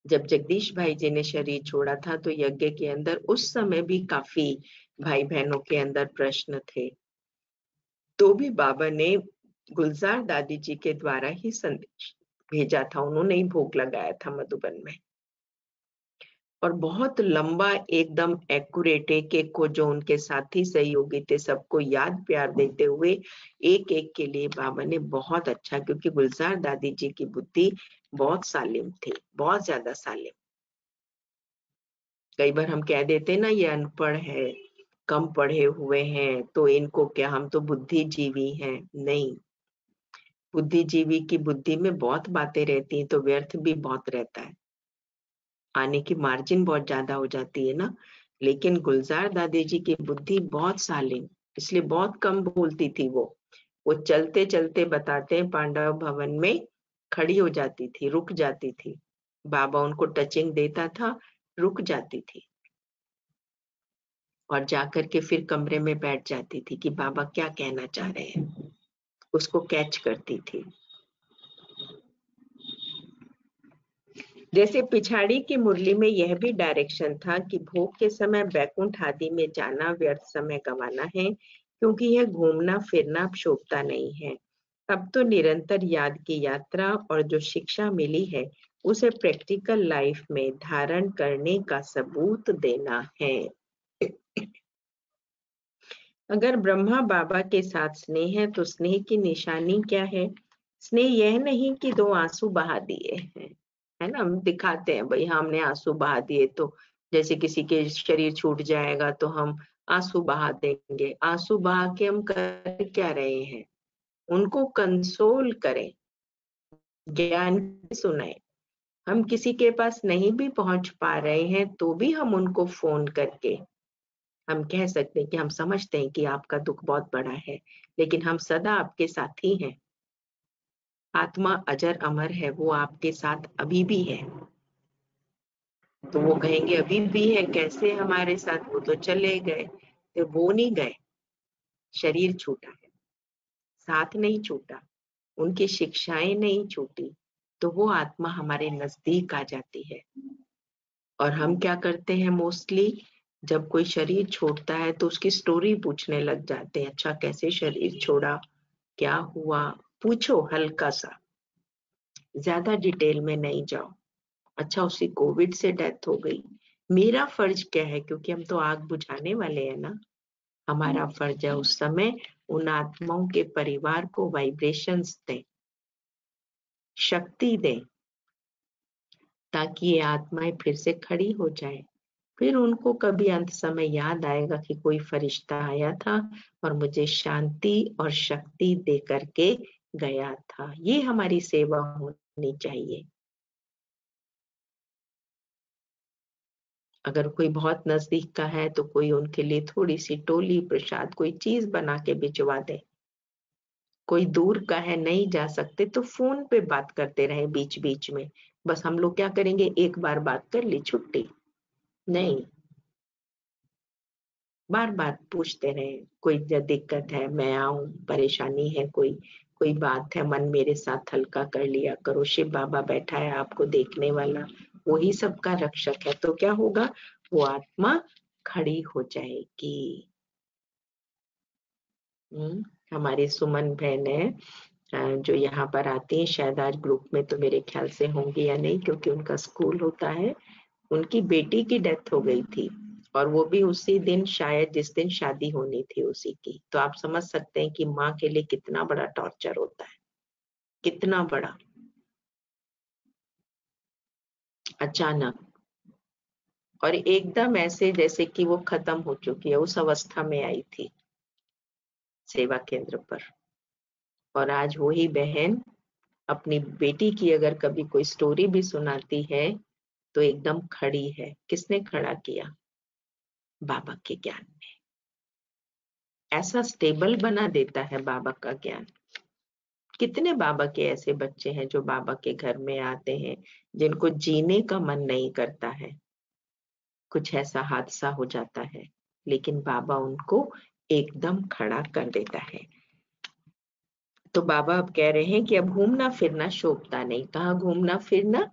जब जगदीश भाई जी ने शरीर छोड़ा था तो यज्ञ के अंदर उस समय भी काफी भाई बहनों के अंदर प्रश्न थे, तो भी बाबा ने गुलजार दादी जी के द्वारा ही संदेश भेजा था। उन्होंने ही भोग लगाया था मधुबन में। और बहुत लंबा एकदम एक्यूरेट एक को जो उनके साथी सहयोगी थे सबको याद प्यार देते हुए एक एक के लिए बाबा ने बहुत अच्छा, क्योंकि गुलजार दादी जी की बुद्धि बहुत सालिम थी, बहुत ज्यादा सालिम। कई बार हम कह देते ना ये अनपढ़ है, कम पढ़े हुए हैं, तो इनको क्या, हम तो बुद्धिजीवी हैं। नहीं, बुद्धिजीवी की बुद्धि में बहुत बातें रहती हैं तो व्यर्थ भी बहुत रहता है, आने की मार्जिन बहुत ज्यादा हो जाती है ना। लेकिन गुलजार दादी जी की बुद्धि बहुत सालिम, इसलिए बहुत कम बोलती थी वो चलते चलते बताते हैं पांडव भवन में खड़ी हो जाती थी, रुक जाती थी, बाबा उनको टचिंग देता था, रुक जाती थी और जाकर के फिर कमरे में बैठ जाती थी कि बाबा क्या कहना चाह रहे हैं, उसको कैच करती थी। जैसे पिछाड़ी की मुरली में यह भी डायरेक्शन था कि भोग के समय बैकुंठ आदि में जाना व्यर्थ समय गंवाना है, क्योंकि यह घूमना फिरना शोभता नहीं है। अब तो निरंतर याद की यात्रा और जो शिक्षा मिली है उसे प्रैक्टिकल लाइफ में धारण करने का सबूत देना है। अगर ब्रह्मा बाबा के साथ स्नेह है तो स्नेह की निशानी क्या है? स्नेह यह नहीं कि 2 आंसू बहा दिए हैं, है ना, हम दिखाते हैं भाई हमने आंसू बहा दिए, तो जैसे किसी के शरीर छूट जाएगा तो हम आंसू बहा देंगे। आंसू बहा के हम कर क्या रहे हैं? उनको कंसोल करें, ज्ञान सुनाए। हम किसी के पास नहीं भी पहुंच पा रहे हैं तो भी हम उनको फोन करके हम कह सकते हैं कि हम समझते हैं कि आपका दुख बहुत बड़ा है, लेकिन हम सदा आपके साथ ही हैं। आत्मा अजर अमर है, वो आपके साथ अभी भी है। तो वो कहेंगे अभी भी है, कैसे हमारे साथ? वो तो चले गए, तो वो नहीं गए, शरीर छूटा है, साथ नहीं छूटा, उनकी शिक्षाएं नहीं छूटी, तो वो आत्मा हमारे नजदीक आ जाती है। और हम क्या करते हैं मोस्टली, जब कोई शरीर छोड़ता है तो उसकी स्टोरी पूछने लग जाते हैं। अच्छा कैसे शरीर छोड़ा, क्या हुआ, पूछो हल्का सा, ज्यादा डिटेल में नहीं जाओ। अच्छा उसकी कोविड से डेथ हो गई, मेरा फर्ज क्या है? क्योंकि हम तो आग बुझाने वाले हैं ना, हमारा फर्ज है उस समय उन आत्माओं के परिवार को वाइब्रेशंस दें, शक्ति दें, ताकि ये आत्माएं फिर से खड़ी हो जाए। फिर उनको कभी अंत समय याद आएगा कि कोई फरिश्ता आया था और मुझे शांति और शक्ति दे करके गया था। ये हमारी सेवा होनी चाहिए। अगर कोई बहुत नजदीक का है तो कोई उनके लिए थोड़ी सी टोली प्रसाद कोई चीज बना के भिजवा दे। कोई दूर का है नहीं जा सकते तो फोन पे बात करते रहे बीच बीच में। बस हम लोग क्या करेंगे, एक बार बात कर ली छुट्टी नहीं, बार बार पूछते रहे। कोई दिक्कत है मैं आऊं, परेशानी है, कोई बात है, मन मेरे साथ हल्का कर लिया करो। शिव बाबा बैठा है आपको देखने वाला, वही सबका रक्षक है। तो क्या होगा, वो आत्मा खड़ी हो जाएगी। हमारी सुमन बहन है जो यहाँ पर आती है, शायद आज ग्रुप में तो मेरे ख्याल से होंगी या नहीं, क्योंकि उनका स्कूल होता है। उनकी बेटी की डेथ हो गई थी और वो भी उसी दिन, शायद जिस दिन शादी होनी थी उसी की। तो आप समझ सकते हैं कि माँ के लिए कितना बड़ा टॉर्चर होता है, कितना बड़ा। अचानक और एकदम ऐसे जैसे कि वो खत्म हो चुकी है, उस अवस्था में आई थी सेवा केंद्र पर। और आज वही बहन अपनी बेटी की अगर कभी कोई स्टोरी भी सुनाती है तो एकदम खड़ी है। किसने खड़ा किया? बाबा के ज्ञान ने। ऐसा स्टेबल बना देता है बाबा का ज्ञान। कितने बाबा के ऐसे बच्चे हैं जो बाबा के घर में आते हैं, जिनको जीने का मन नहीं करता है, कुछ ऐसा हादसा हो जाता है, लेकिन बाबा उनको एकदम खड़ा कर देता है। तो बाबा अब कह रहे हैं कि अब घूमना फिरना शोभता नहीं। कहाँ घूमना फिरना?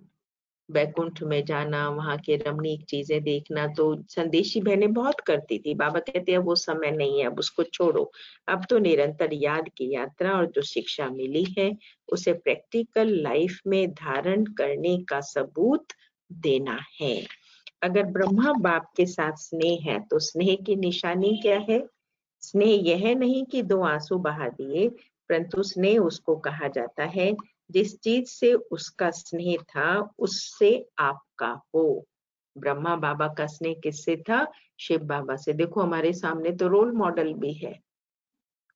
बैकुंठ में जाना, वहां के रमणीक चीजें देखना तो संदेशी बहनें बहुत करती थी। बाबा कहते हैं वो समय नहीं है, अब उसको छोड़ो। अब तो निरंतर याद की यात्रा और जो शिक्षा मिली है उसे प्रैक्टिकल लाइफ में धारण करने का सबूत देना है। अगर ब्रह्मा बाप के साथ स्नेह है तो स्नेह की निशानी क्या है? स्नेह यह नहीं कि 2 आंसू बहा दिए, परंतु स्नेह उसको कहा जाता है जिस चीज से उसका स्नेह था उससे आपका हो। ब्रह्मा बाबा का स्नेह किससे था? शिव बाबा से। देखो हमारे सामने तो रोल मॉडल भी है,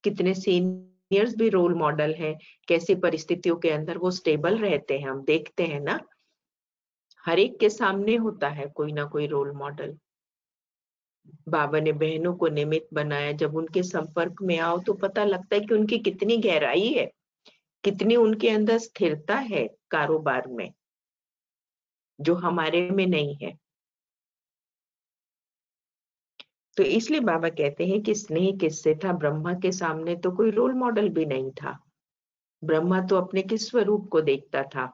कितने सीनियर्स भी रोल मॉडल है, कैसी परिस्थितियों के अंदर वो स्टेबल रहते हैं, हम देखते हैं ना, हर एक के सामने होता है कोई ना कोई रोल मॉडल। बाबा ने बहनों को निमित्त बनाया, जब उनके संपर्क में आओ तो पता लगता है कि उनकी कितनी गहराई है, कितनी उनके अंदर स्थिरता है कारोबार में, जो हमारे में नहीं है। तो इसलिए बाबा कहते हैं कि स्नेह किससे था? ब्रह्मा के सामने तो कोई रोल मॉडल भी नहीं था। ब्रह्मा तो अपने किस स्वरूप को देखता था?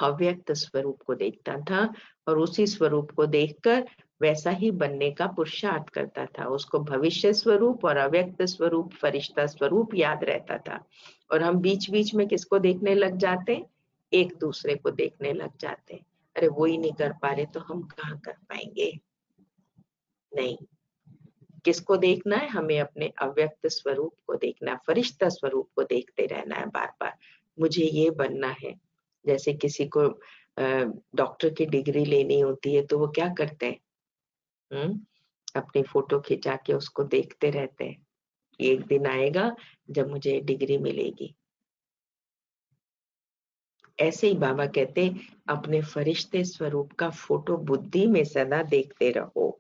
अव्यक्त स्वरूप को देखता था, और उसी स्वरूप को देखकर वैसा ही बनने का पुरुषार्थ करता था। उसको भविष्य स्वरूप और अव्यक्त स्वरूप, फरिश्ता स्वरूप याद रहता था। और हम बीच बीच में किसको देखने लग जाते? एक दूसरे को देखने लग जाते। अरे वो ही नहीं कर पा रहे तो हम कहाँ कर पाएंगे? नहीं, किसको देखना है? हमें अपने अव्यक्त स्वरूप को देखना है, फरिश्ता स्वरूप को देखते रहना है बार बार। मुझे ये बनना है। जैसे किसी को डॉक्टर की डिग्री लेनी होती है तो वो क्या करते हैं? अपनी फोटो खिंचा के उसको देखते रहते हैं कि एक दिन आएगा जब मुझे डिग्री मिलेगी। ऐसे ही बाबा कहते अपने फरिश्ते स्वरूप का फोटो बुद्धि में सदा देखते रहो।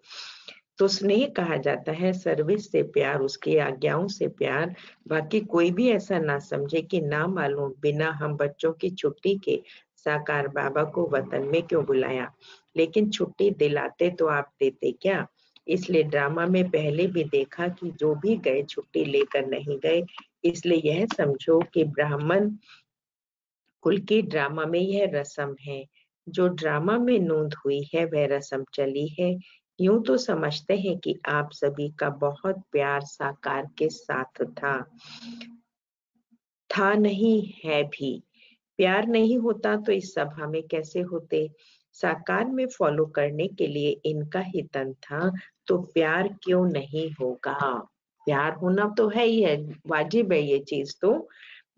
तो स्नेह कहा जाता है सर्विस से प्यार, उसकी आज्ञाओं से प्यार। बाकी कोई भी ऐसा ना समझे कि ना मालूम बिना हम बच्चों की छुट्टी के साकार बाबा को वतन में क्यों बुलाया, लेकिन छुट्टी दिलाते तो आप देते क्या? इसलिए ड्रामा में पहले भी देखा कि जो भी गए छुट्टी लेकर नहीं गए। इसलिए यह समझो कि ब्राह्मण कुल की ड्रामा में यह रस्म है। जो ड्रामा में नोंद हुई है वह रस्म चली है। यूं तो समझते हैं कि आप सभी का बहुत प्यार साकार के साथ था नहीं है भी। प्यार नहीं होता तो इस सभा में कैसे होते? साकार में फॉलो करने के लिए इनका ही तन था, तो प्यार क्यों नहीं होगा? प्यार होना तो है ही है, वाजिब है ये चीज तो।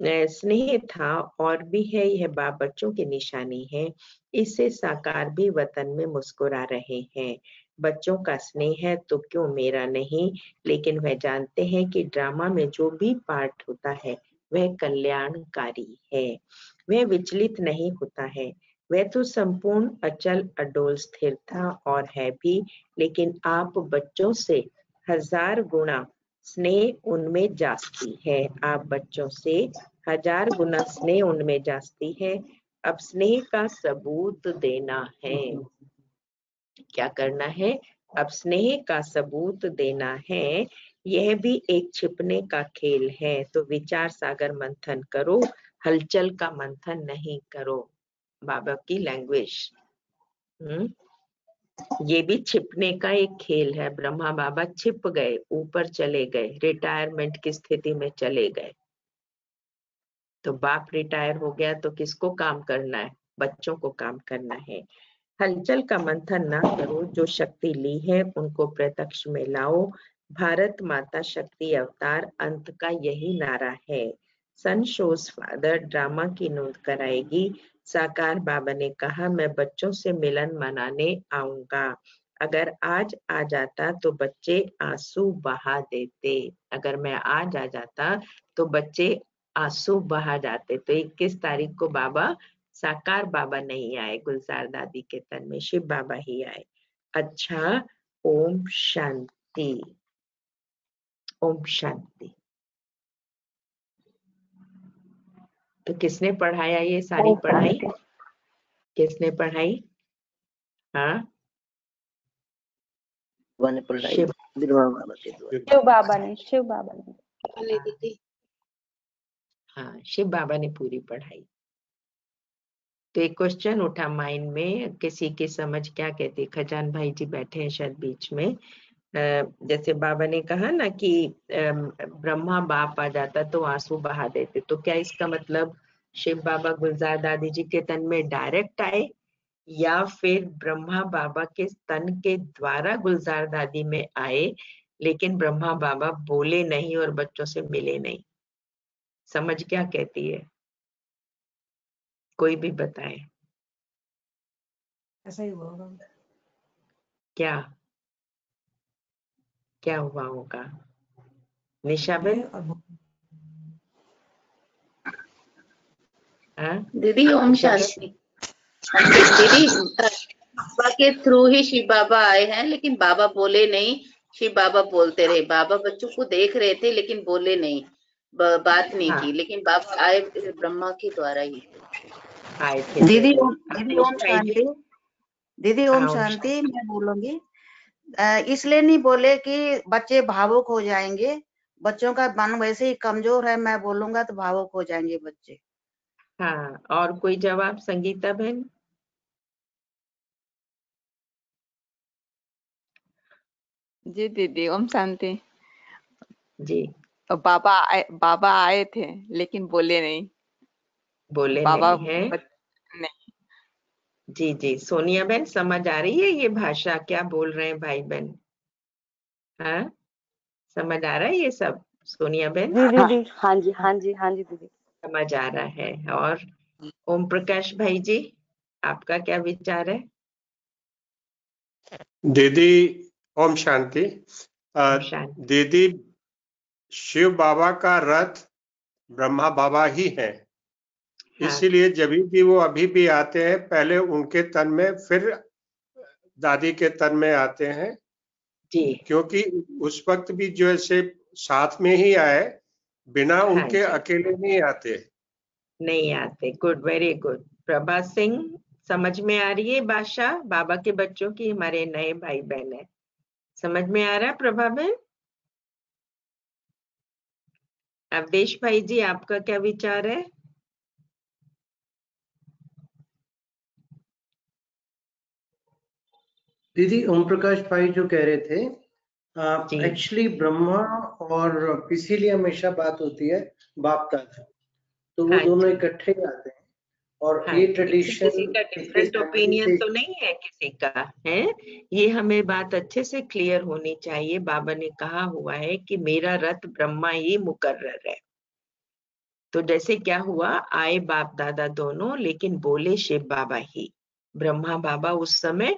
स्नेह था और भी है, यह बाप बच्चों की निशानी है। इससे साकार भी वतन में मुस्कुरा रहे हैं। बच्चों का स्नेह है तो क्यों मेरा नहीं? लेकिन वह जानते हैं कि ड्रामा में जो भी पार्ट होता है वह कल्याणकारी है, वह विचलित नहीं होता है। वह तो संपूर्ण अचल अडोल स्थिर था और है भी, लेकिन आप बच्चों से 1000 गुना स्नेह उनमें जास्ती है। आप बच्चों से 1000 गुना स्नेह उनमें जास्ती है। अब स्नेह का सबूत देना है। क्या करना है? अब स्नेह का सबूत देना है। यह भी एक छिपने का खेल है। तो विचार सागर मंथन करो, हलचल का मंथन नहीं करो। बाबा की लैंग्वेज। ये भी छिपने का एक खेल है। ब्रह्मा बाबा छिप गए, ऊपर चले गए, रिटायरमेंट की स्थिति में चले गए। तो बाप रिटायर हो गया तो किसको काम करना है? बच्चों को काम करना है। हलचल का मंथन ना करो, जो शक्ति ली है उनको प्रत्यक्ष में लाओ। भारत माता शक्ति अवतार अंत का यही नारा है। सन शोज फादर ड्रामा की नोट कराएगी। साकार बाबा ने कहा मैं बच्चों से मिलन मनाने आऊंगा। अगर आज आ जाता तो बच्चे आंसू बहा देते। अगर मैं आज आ जाता तो बच्चे आंसू बहा जाते। तो 21 तारीख को बाबा, साकार बाबा नहीं आए, गुलजार दादी के तन में शिव बाबा ही आए। अच्छा, ओम शांति। ओम शांति। तो किसने पढ़ाया ये सारी पढ़ाई? किसने पढ़ाई? हाँ, शिव बाबा ने। हाँ, शिव बाबा ने पूरी पढ़ाई। तो एक क्वेश्चन उठा माइंड में, किसी की समझ क्या कहती? खजान भाई जी बैठे हैं शायद बीच में। जैसे बाबा ने कहा ना कि ब्रह्मा बाप आ जाता तो आंसू बहा देते, तो क्या इसका मतलब शिव बाबा गुलजार दादी जी के तन में डायरेक्ट आए या फिर ब्रह्मा बाबा के स्तन के द्वारा गुलजार दादी में आए, लेकिन ब्रह्मा बाबा बोले नहीं और बच्चों से मिले नहीं? समझ क्या कहती है? कोई भी बताए। ऐसा ही हुआ होगा। क्या क्या हुआ होगा? निशा बेन? दीदी ओम शांति। दीदी बाबा के थ्रू ही शिव बाबा आए हैं, लेकिन बाबा बोले नहीं, शिव बाबा बोलते रहे। बाबा बच्चों को देख रहे थे लेकिन बोले नहीं, बात नहीं की, लेकिन बाबा आए ब्रह्मा के द्वारा ही आए थे। दीदी जरूर। दीदी ओम शांति। दीदी ओम शांति। मैं बोलूंगी, इसलिए नहीं बोले कि बच्चे भावुक हो जाएंगे, बच्चों का मन वैसे ही कमजोर है, मैं बोलूंगा तो भावुक हो जाएंगे बच्चे। हाँ, और कोई जवाब? संगीता बहन? जी दीदी ओम शांति जी। बाबा आए थे लेकिन बोले नहीं। बोले बाबा नहीं है? नहीं। जी जी। सोनिया बहन समझ आ रही है ये भाषा क्या बोल रहे हैं भाई बहन? हाँ, समझ आ रहा है ये सब सोनिया बहन? जी दीदी। हाँ जी हाँ जी हाँ जी दीदी समझ आ रहा है। और ओम प्रकाश भाई जी, आपका क्या विचार है? दीदी ओम शांति। दीदी शिव बाबा का रथ ब्रह्मा बाबा ही है। हाँ। इसीलिए जब भी वो अभी भी आते हैं, पहले उनके तन में फिर दादी के तन में आते हैं जी, क्योंकि उस वक्त भी जो ऐसे साथ में ही आए, बिना उनके अकेले नहीं आते। Good, very good. Prabha Singh, समझ में आ रही है भाषा बाबा के बच्चों की? हमारे नए भाई बहन है, समझ में आ रहा है प्रभा बहन? अवधेश भाई जी, आपका क्या विचार है? दीदी ओम प्रकाश भाई जो कह रहे थे, एक्चुअली ब्रह्मा और इसीलिए हमेशा बात होती है बाप दादा, तो वो दोनों इकट्ठे ही आते हैं। और ये ट्रेडिशन किसी का डिफरेंट ओपिनियन तो नहीं है किसी का, है? ये हमें बात अच्छे से क्लियर होनी चाहिए। बाबा ने कहा हुआ है कि मेरा रथ ब्रह्मा ही मुकर्रर है। तो जैसे क्या हुआ, आए बाप दादा दोनों, लेकिन बोले शिव बाबा ही। ब्रह्मा बाबा उस समय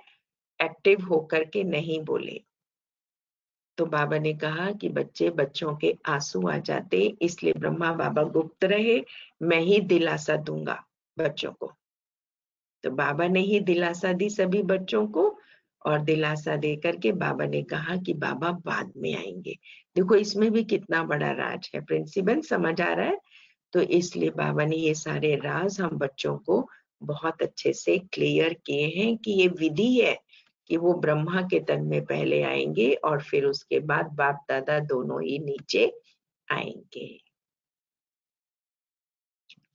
एक्टिव होकर के नहीं बोले। तो बाबा ने कहा कि बच्चों के आंसू आ जाते, इसलिए ब्रह्मा बाबा गुप्त रहे, मैं ही दिलासा दूंगा बच्चों को। तो बाबा ने ही दिलासा दी सभी बच्चों को, और दिलासा दे करके बाबा ने कहा कि बाबा बाद में आएंगे। देखो इसमें भी कितना बड़ा राज है। प्रिंसिपल समझ आ रहा है? तो इसलिए बाबा ने ये सारे राज हम बच्चों को बहुत अच्छे से क्लियर किए हैं कि ये विधि है कि वो ब्रह्मा के तन में पहले आएंगे और फिर उसके बाद बाप दादा दोनों ही नीचे आएंगे।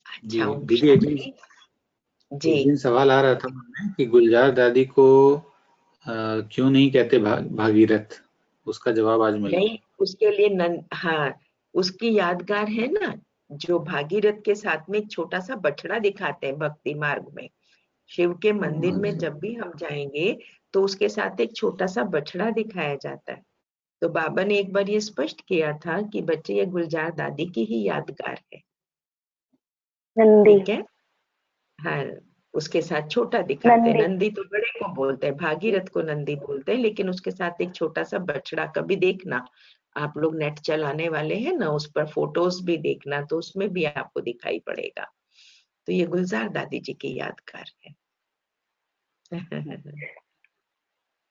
अच्छा दीदी एक दिन सवाल आ रहा था मन में कि गुलजार दादी को क्यों नहीं कहते भागीरथ, उसका जवाब आज मिला। नहीं, उसके लिए हाँ, उसकी यादगार है ना, जो भागीरथ के साथ में एक छोटा सा बछड़ा दिखाते हैं भक्ति मार्ग में। शिव के मंदिर में जब भी हम जाएंगे तो उसके साथ एक छोटा सा बछड़ा दिखाया जाता है। तो बाबा ने एक बार ये स्पष्ट किया था कि बच्चे, ये गुलजार दादी की ही यादगार है। ठीक है? हाँ, उसके साथ छोटा दिखाते हैं। नंदी तो बड़े को बोलते हैं, भागीरथ को नंदी बोलते हैं, लेकिन उसके साथ एक छोटा सा बछड़ा। कभी देखना, आप लोग नेट चलाने वाले हैं ना, उस पर फोटोज भी देखना, तो उसमें भी आपको दिखाई पड़ेगा। तो ये गुलजार दादी जी की यादगार है।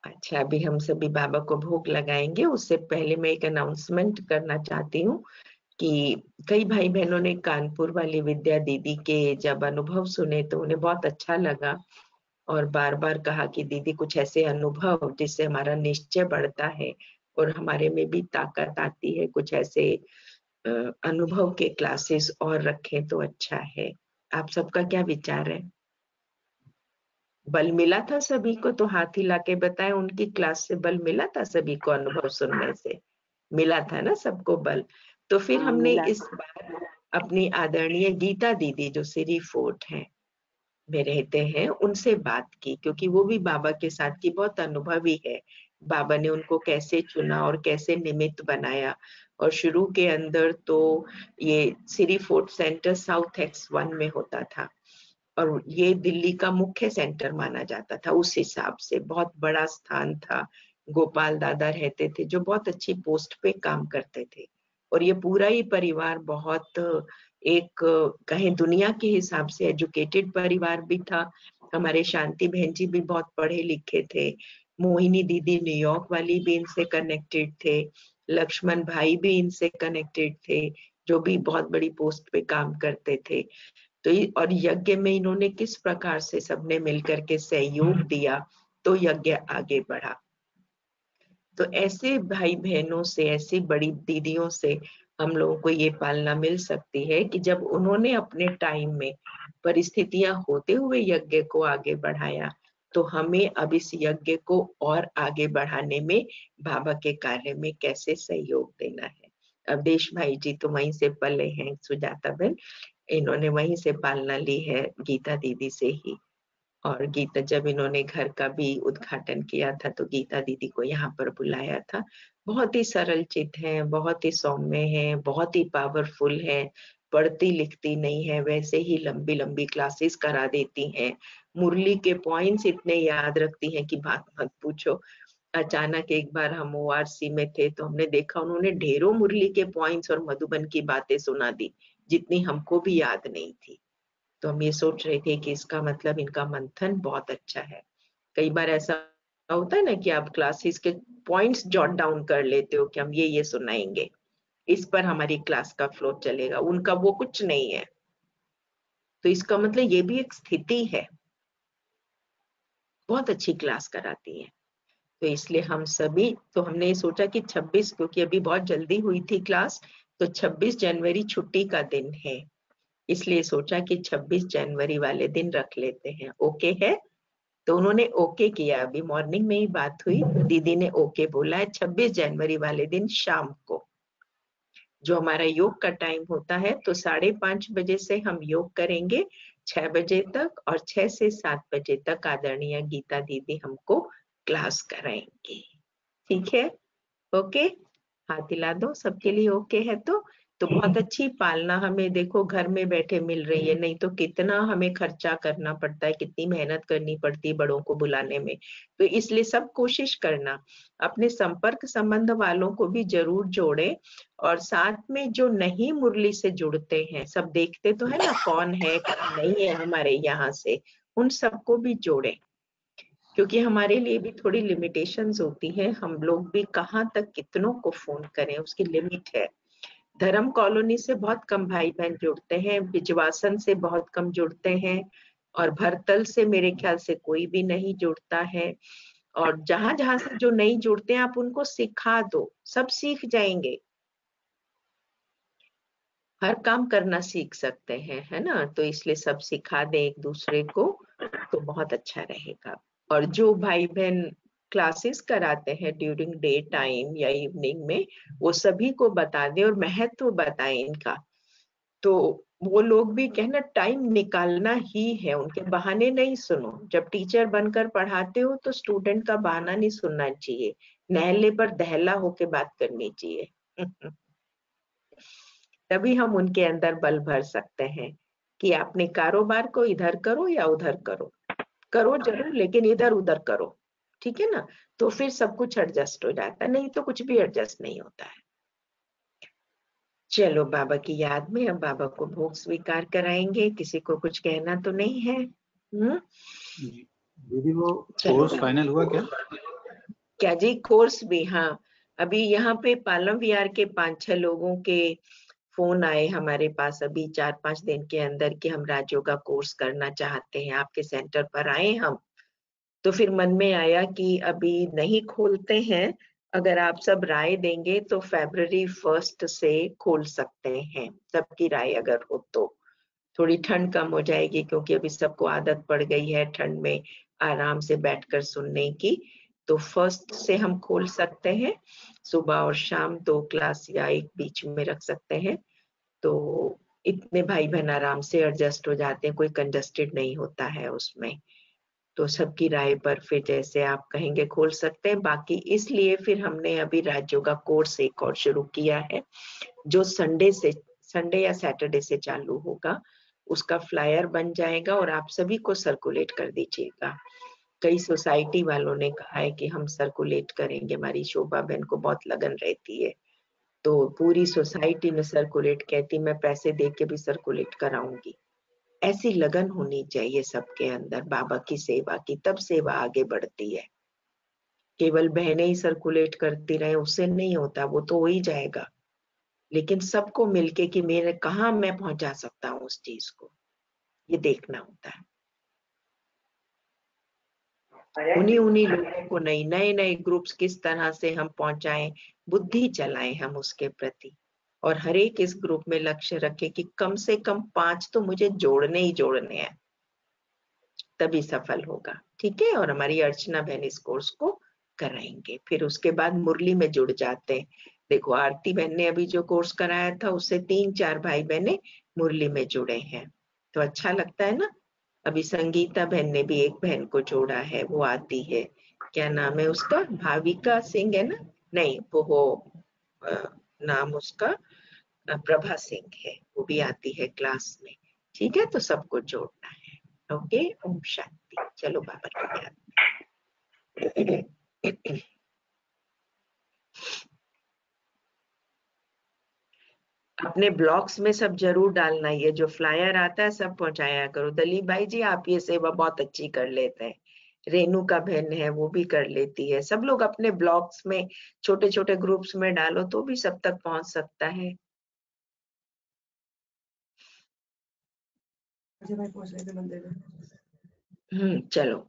अच्छा, अभी हम सभी बाबा को भोग लगाएंगे। उससे पहले मैं एक अनाउंसमेंट करना चाहती हूँ कि कई भाई बहनों ने कानपुर वाली विद्या दीदी के जब अनुभव सुने तो उन्हें बहुत अच्छा लगा, और बार बार कहा कि दीदी कुछ ऐसे अनुभव जिससे हमारा निश्चय बढ़ता है और हमारे में भी ताकत आती है, कुछ ऐसे अनुभव के क्लासेस और रखें तो अच्छा है। आप सबका क्या विचार है? बल मिला था सभी को? तो हाथ हिला के बताएं, उनकी क्लास से बल मिला था सभी को? अनुभव सुनने से मिला था ना सबको बल? तो फिर हमने इस बार अपनी आदरणीय गीता दीदी जो सिरी फोर्ट है, में रहते हैं उनसे बात की, क्योंकि वो भी बाबा के साथ की बहुत अनुभवी है। बाबा ने उनको कैसे चुना और कैसे निमित्त बनाया। और शुरू के अंदर तो ये सिरी फोर्ट सेंटर साउथ X1 में होता था और ये दिल्ली का मुख्य सेंटर माना जाता था। उस हिसाब से बहुत बड़ा स्थान था। गोपाल दादा रहते थे जो बहुत अच्छी पोस्ट पे काम करते थे और ये पूरा ही परिवार बहुत एक कहें दुनिया के हिसाब से एजुकेटेड परिवार भी था। हमारे शांति बहन जी भी बहुत पढ़े लिखे थे। मोहिनी दीदी न्यूयॉर्क वाली भी इनसे कनेक्टेड थे। लक्ष्मण भाई भी इनसे कनेक्टेड थे जो भी बहुत बड़ी पोस्ट पे काम करते थे। तो और यज्ञ में इन्होंने किस प्रकार से सबने मिलकर के सहयोग दिया तो यज्ञ आगे बढ़ा। तो ऐसे भाई बहनों से, ऐसी बड़ी दीदियों से हम लोगों को ये पालना मिल सकती है कि जब उन्होंने अपने टाइम में परिस्थितियां होते हुए यज्ञ को आगे बढ़ाया तो हमें अब इस यज्ञ को और आगे बढ़ाने में बाबा के कार्य में कैसे सहयोग देना है। अवधेश भाई जी तो वहीं से पले हैं, सुजाता बहन इन्होंने वहीं से पालना ली है गीता दीदी से ही। और गीता जब इन्होंने घर का भी उद्घाटन किया था तो गीता दीदी को यहाँ पर बुलाया था। बहुत ही सरल चित है, बहुत ही सौम्य है, बहुत ही पावरफुल है, पढ़ती लिखती नहीं है, वैसे ही लंबी लंबी क्लासेस करा देती हैं। मुरली के पॉइंट्स इतने याद रखती हैं कि बात मत पूछो। अचानक एक बार हम ORC में थे तो हमने देखा उन्होंने ढेरों मुरली के पॉइंट्स और मधुबन की बातें सुना दी जितनी हमको भी याद नहीं थी। तो हम ये सोच रहे थे कि इसका मतलब इनका मंथन बहुत अच्छा है। कई बार ऐसा होता है ना कि आप क्लासेस के पॉइंट्स जॉट डाउन कर लेते हो कि हम ये सुनाएंगे, इस पर हमारी क्लास का फ्लो चलेगा, उनका वो कुछ नहीं है। तो इसका मतलब ये भी एक स्थिति है। बहुत अच्छी क्लास कराती है। तो इसलिए हम सभी तो हमने सोचा कि 26, क्योंकि अभी बहुत जल्दी हुई थी क्लास, तो 26 जनवरी छुट्टी का दिन है, इसलिए सोचा कि 26 जनवरी वाले दिन रख लेते हैं। ओके है? तो उन्होंने ओके किया। अभी मॉर्निंग में ही बात हुई, दीदी ने ओके बोला है 26 जनवरी वाले दिन शाम को जो हमारा योग का टाइम होता है। तो 5:30 बजे से हम योग करेंगे 6 बजे तक और 6 से 7 बजे तक आदरणीय गीता दीदी हमको क्लास कराएंगे। ठीक है? ओके, हाथ हिला दो, सबके लिए ओके है। तो बहुत अच्छी पालना हमें देखो घर में बैठे मिल रही है, नहीं तो कितना हमें खर्चा करना पड़ता है, कितनी मेहनत करनी पड़ती है बड़ों को बुलाने में। तो इसलिए सब कोशिश करना अपने संपर्क संबंध वालों को भी जरूर जोड़े और साथ में जो नहीं मुरली से जुड़ते हैं, सब देखते तो है ना कौन है कौन नहीं है हमारे यहाँ से, उन सबको भी जोड़े, क्योंकि हमारे लिए भी थोड़ी लिमिटेशंस होती हैं। हम लोग भी कहाँ तक कितनों को फोन करें, उसकी लिमिट है। धर्म कॉलोनी से बहुत कम भाई बहन जुड़ते हैं, बिजवासन से बहुत कम जुड़ते हैं और भरतल से मेरे ख्याल से कोई भी नहीं जुड़ता है। और जहां जहां से जो नहीं जुड़ते हैं आप उनको सिखा दो, सब सीख जाएंगे। हर काम करना सीख सकते हैं, है ना? तो इसलिए सब सिखा दे एक दूसरे को तो बहुत अच्छा रहेगा। और जो भाई बहन क्लासेस कराते हैं ड्यूरिंग डे टाइम या इवनिंग में, वो सभी को बता दें और महत्व बताएं इनका। तो वो लोग भी कहना टाइम निकालना ही है, उनके बहाने नहीं सुनो। जब टीचर बनकर पढ़ाते हो तो स्टूडेंट का बहाना नहीं सुनना चाहिए, नहले पर दहला होके बात करनी चाहिए। तभी हम उनके अंदर बल भर सकते हैं कि अपने कारोबार को इधर करो या उधर करो, करो जरूर लेकिन इधर उधर करो, ठीक है ना? तो फिर सब कुछ एडजस्ट हो जाता है, नहीं तो कुछ भी एडजस्ट नहीं होता है। चलो बाबा की याद में अब बाबा को भोग स्वीकार कराएंगे। किसी को कुछ कहना तो नहीं है? दीदी वो कोर्स फाइनल हुआ क्या जी? कोर्स भी, हाँ, अभी यहाँ पे पालम विहार के 5-6 लोगों के फोन आए हमारे पास अभी 4-5 दिन के अंदर कि हम राजयोगा कोर्स करना चाहते हैं, आपके सेंटर पर आए हम। तो फिर मन में आया कि अभी नहीं खोलते हैं, अगर आप सब राय देंगे तो February 1 से खोल सकते हैं, सबकी राय अगर हो तो। थोड़ी ठंड कम हो जाएगी क्योंकि अभी सबको आदत पड़ गई है ठंड में आराम से बैठकर सुनने की। तो 1 से हम खोल सकते हैं, सुबह और शाम 2 क्लास या एक बीच में रख सकते हैं। तो इतने भाई बहन आराम से एडजस्ट हो जाते हैं, कोई कंजस्टेड नहीं होता है उसमें। तो सबकी राय पर फिर जैसे आप कहेंगे खोल सकते हैं। बाकी इसलिए फिर हमने अभी राजयोगा कोर्स एक और शुरू किया है, जो संडे या सैटरडे से चालू होगा। उसका फ्लायर बन जाएगा और आप सभी को सर्कुलेट कर दीजिएगा। कई सोसाइटी वालों ने कहा है कि हम सर्कुलेट करेंगे, हमारी शोभा बहन को बहुत लगन रहती है, तो पूरी सोसाइटी में सर्कुलेट, कहती मैं पैसे दे के भी सर्कुलेट कराऊंगी। ऐसी लगन होनी चाहिए सबके अंदर बाबा की सेवा की, तब सेवा आगे बढ़ती है। केवल बहनें ही सर्कुलेट करती रहे उससे नहीं होता, वो तो हो ही जाएगा, लेकिन सबको मिलके कि मेरे कहाँ मैं पहुंचा सकता हूँ उस चीज को, ये देखना होता है। उन्हीं लोगों को नए ग्रुप्स किस तरह से हम पहुंचाएं, बुद्धि चलाएं हम उसके प्रति, और हर एक इस ग्रुप में लक्ष्य रखे कि कम से कम 5 तो मुझे जोड़ने ही जोड़ने हैं, तभी सफल होगा। ठीक है, और हमारी अर्चना बहन इस कोर्स को कराएंगे। फिर उसके बाद मुरली में जुड़ जाते हैं। देखो आरती बहन ने अभी जो कोर्स कराया था उससे 3-4 भाई बहने मुरली में जुड़े हैं, तो अच्छा लगता है ना। अभी संगीता बहन ने भी एक बहन को जोड़ा है, वो आती है, क्या नाम है उसका, भाविका सिंह है ना, नहीं वो नाम उसका प्रभा सिंह है, वो भी आती है क्लास में। ठीक है, तो सबको जोड़ना है। ओके, ओम शांति। चलो बाबा की याद। अपने ब्लॉग्स में सब जरूर डालना, ये जो फ्लायर आता है सब पहुंचाया करो। दलीप भाई जी आप ये सेवा बहुत अच्छी कर लेते हैं, रेणु का बहन है वो भी कर लेती है। सब लोग अपने ब्लॉग्स में छोटे छोटे ग्रुप्स में डालो तो भी सब तक पहुंच सकता है। चलो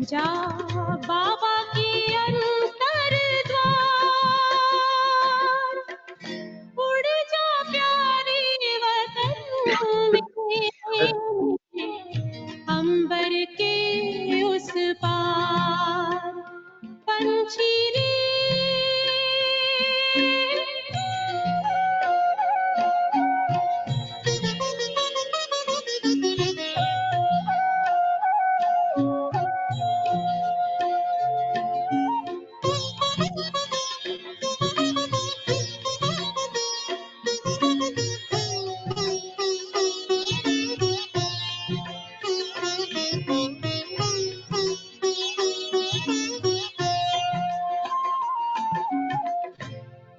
जा बाबा के अंतर द्वार, उड़ जा प्यारे वतन में, अंबर के उस पार पंछी रे।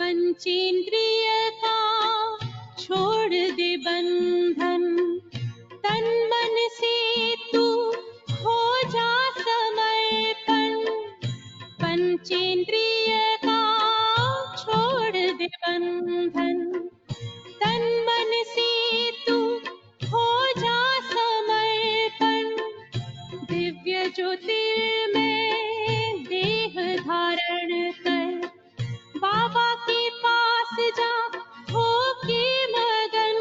पंचेंद्रिय का छोड़ दे बंधन, तन मन से तू हो जा समर्पण। पंचेंद्रिय का छोड़ दे बंधन, तन मन से तू हो जा समर्पण। दिव्य ज्योतिर्मय देह धारण कर, बाबा के पास जा हो के मगन।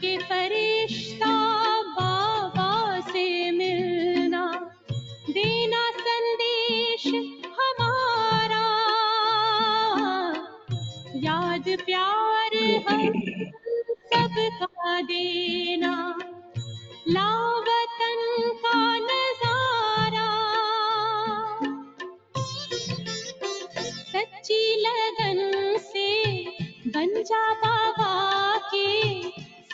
के फरिश्ता बाबा से मिलना, देना संदेश हमारा, याद प्यार हम सबका देना, लावतन का नजारा, सच्ची लगन से बन जा बाबा के,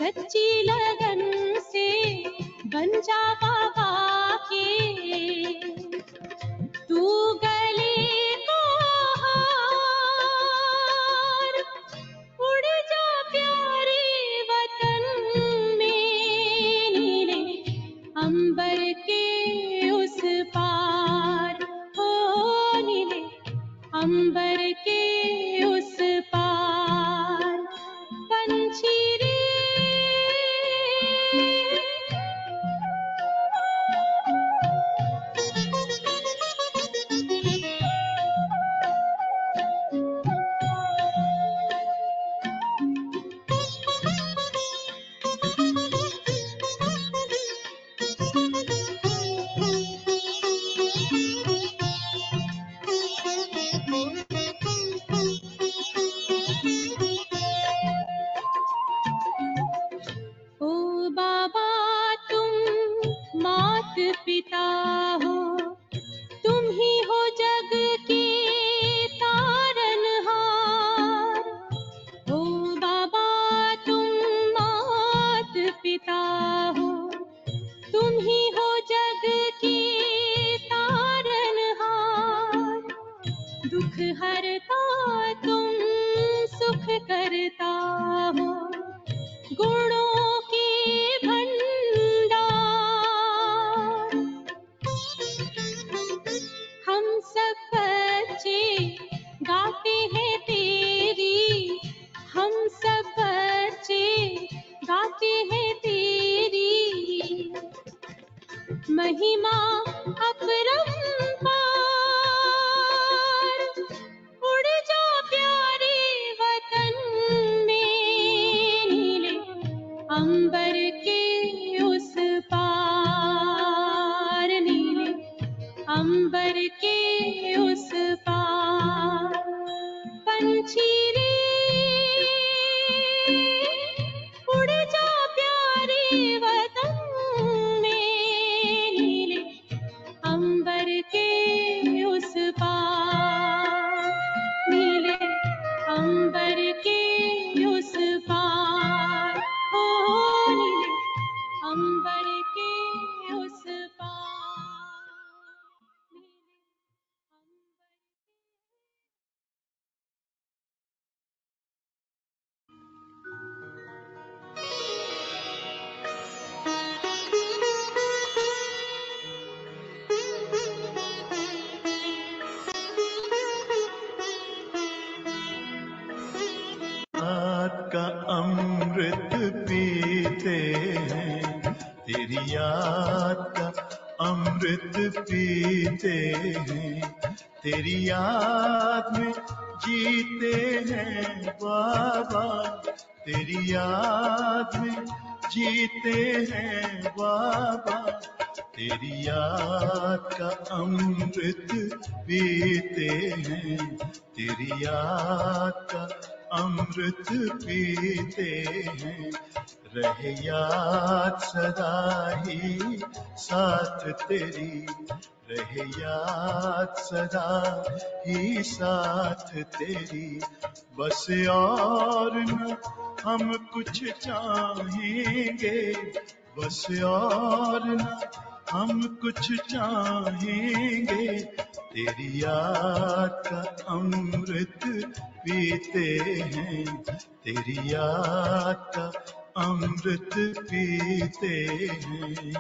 सच्ची लगन से बन जा बाबा के, तू गले को हार, उड़ जा प्यारे वतन में, नीले अंबर के उस पार, हो नीले अंबर के उस पार, पंछी रे ओ बाबा तुम मात पिता हो, तुम ही हो जग के तारनहार, ओ बाबा तुम मात पिता हो, तुम ही हो जग के तारनहार, दुख हरता तुम सुख करता हो, गुणों के भंडार, हम सब बच्चे गाते हैं तेरी, हम सब बच्चे गाते हैं तेरी महिमा अपरंपार, उड़ जा प्यारे वतन में, नीले अंबर के उस पार, नीले अंबर के उस पार, पंछी रे उड़ जा प्यारे वतन में, नीले अंबर के उस पार, नीले अंबर के उस पार, हो नीले अंबर के उस पार, नीले अंबर के याद का अमृत पीते हैं, तेरी याद का अमृत पीते हैं, तेरी याद में जीते हैं बाबा, तेरी याद में जीते हैं बाबा, तेरी याद का अमृत पीते हैं, तेरी याद का अमृत पीते हैं, रहे याद सदा ही साथ तेरी, रहे याद सदा ही साथ तेरी, बस और न हम कुछ चाहेंगे, बस और न हम कुछ चाहेंगे, तेरी याद का अमृत पीते हैं, तेरी याद का अमृत पीते हैं।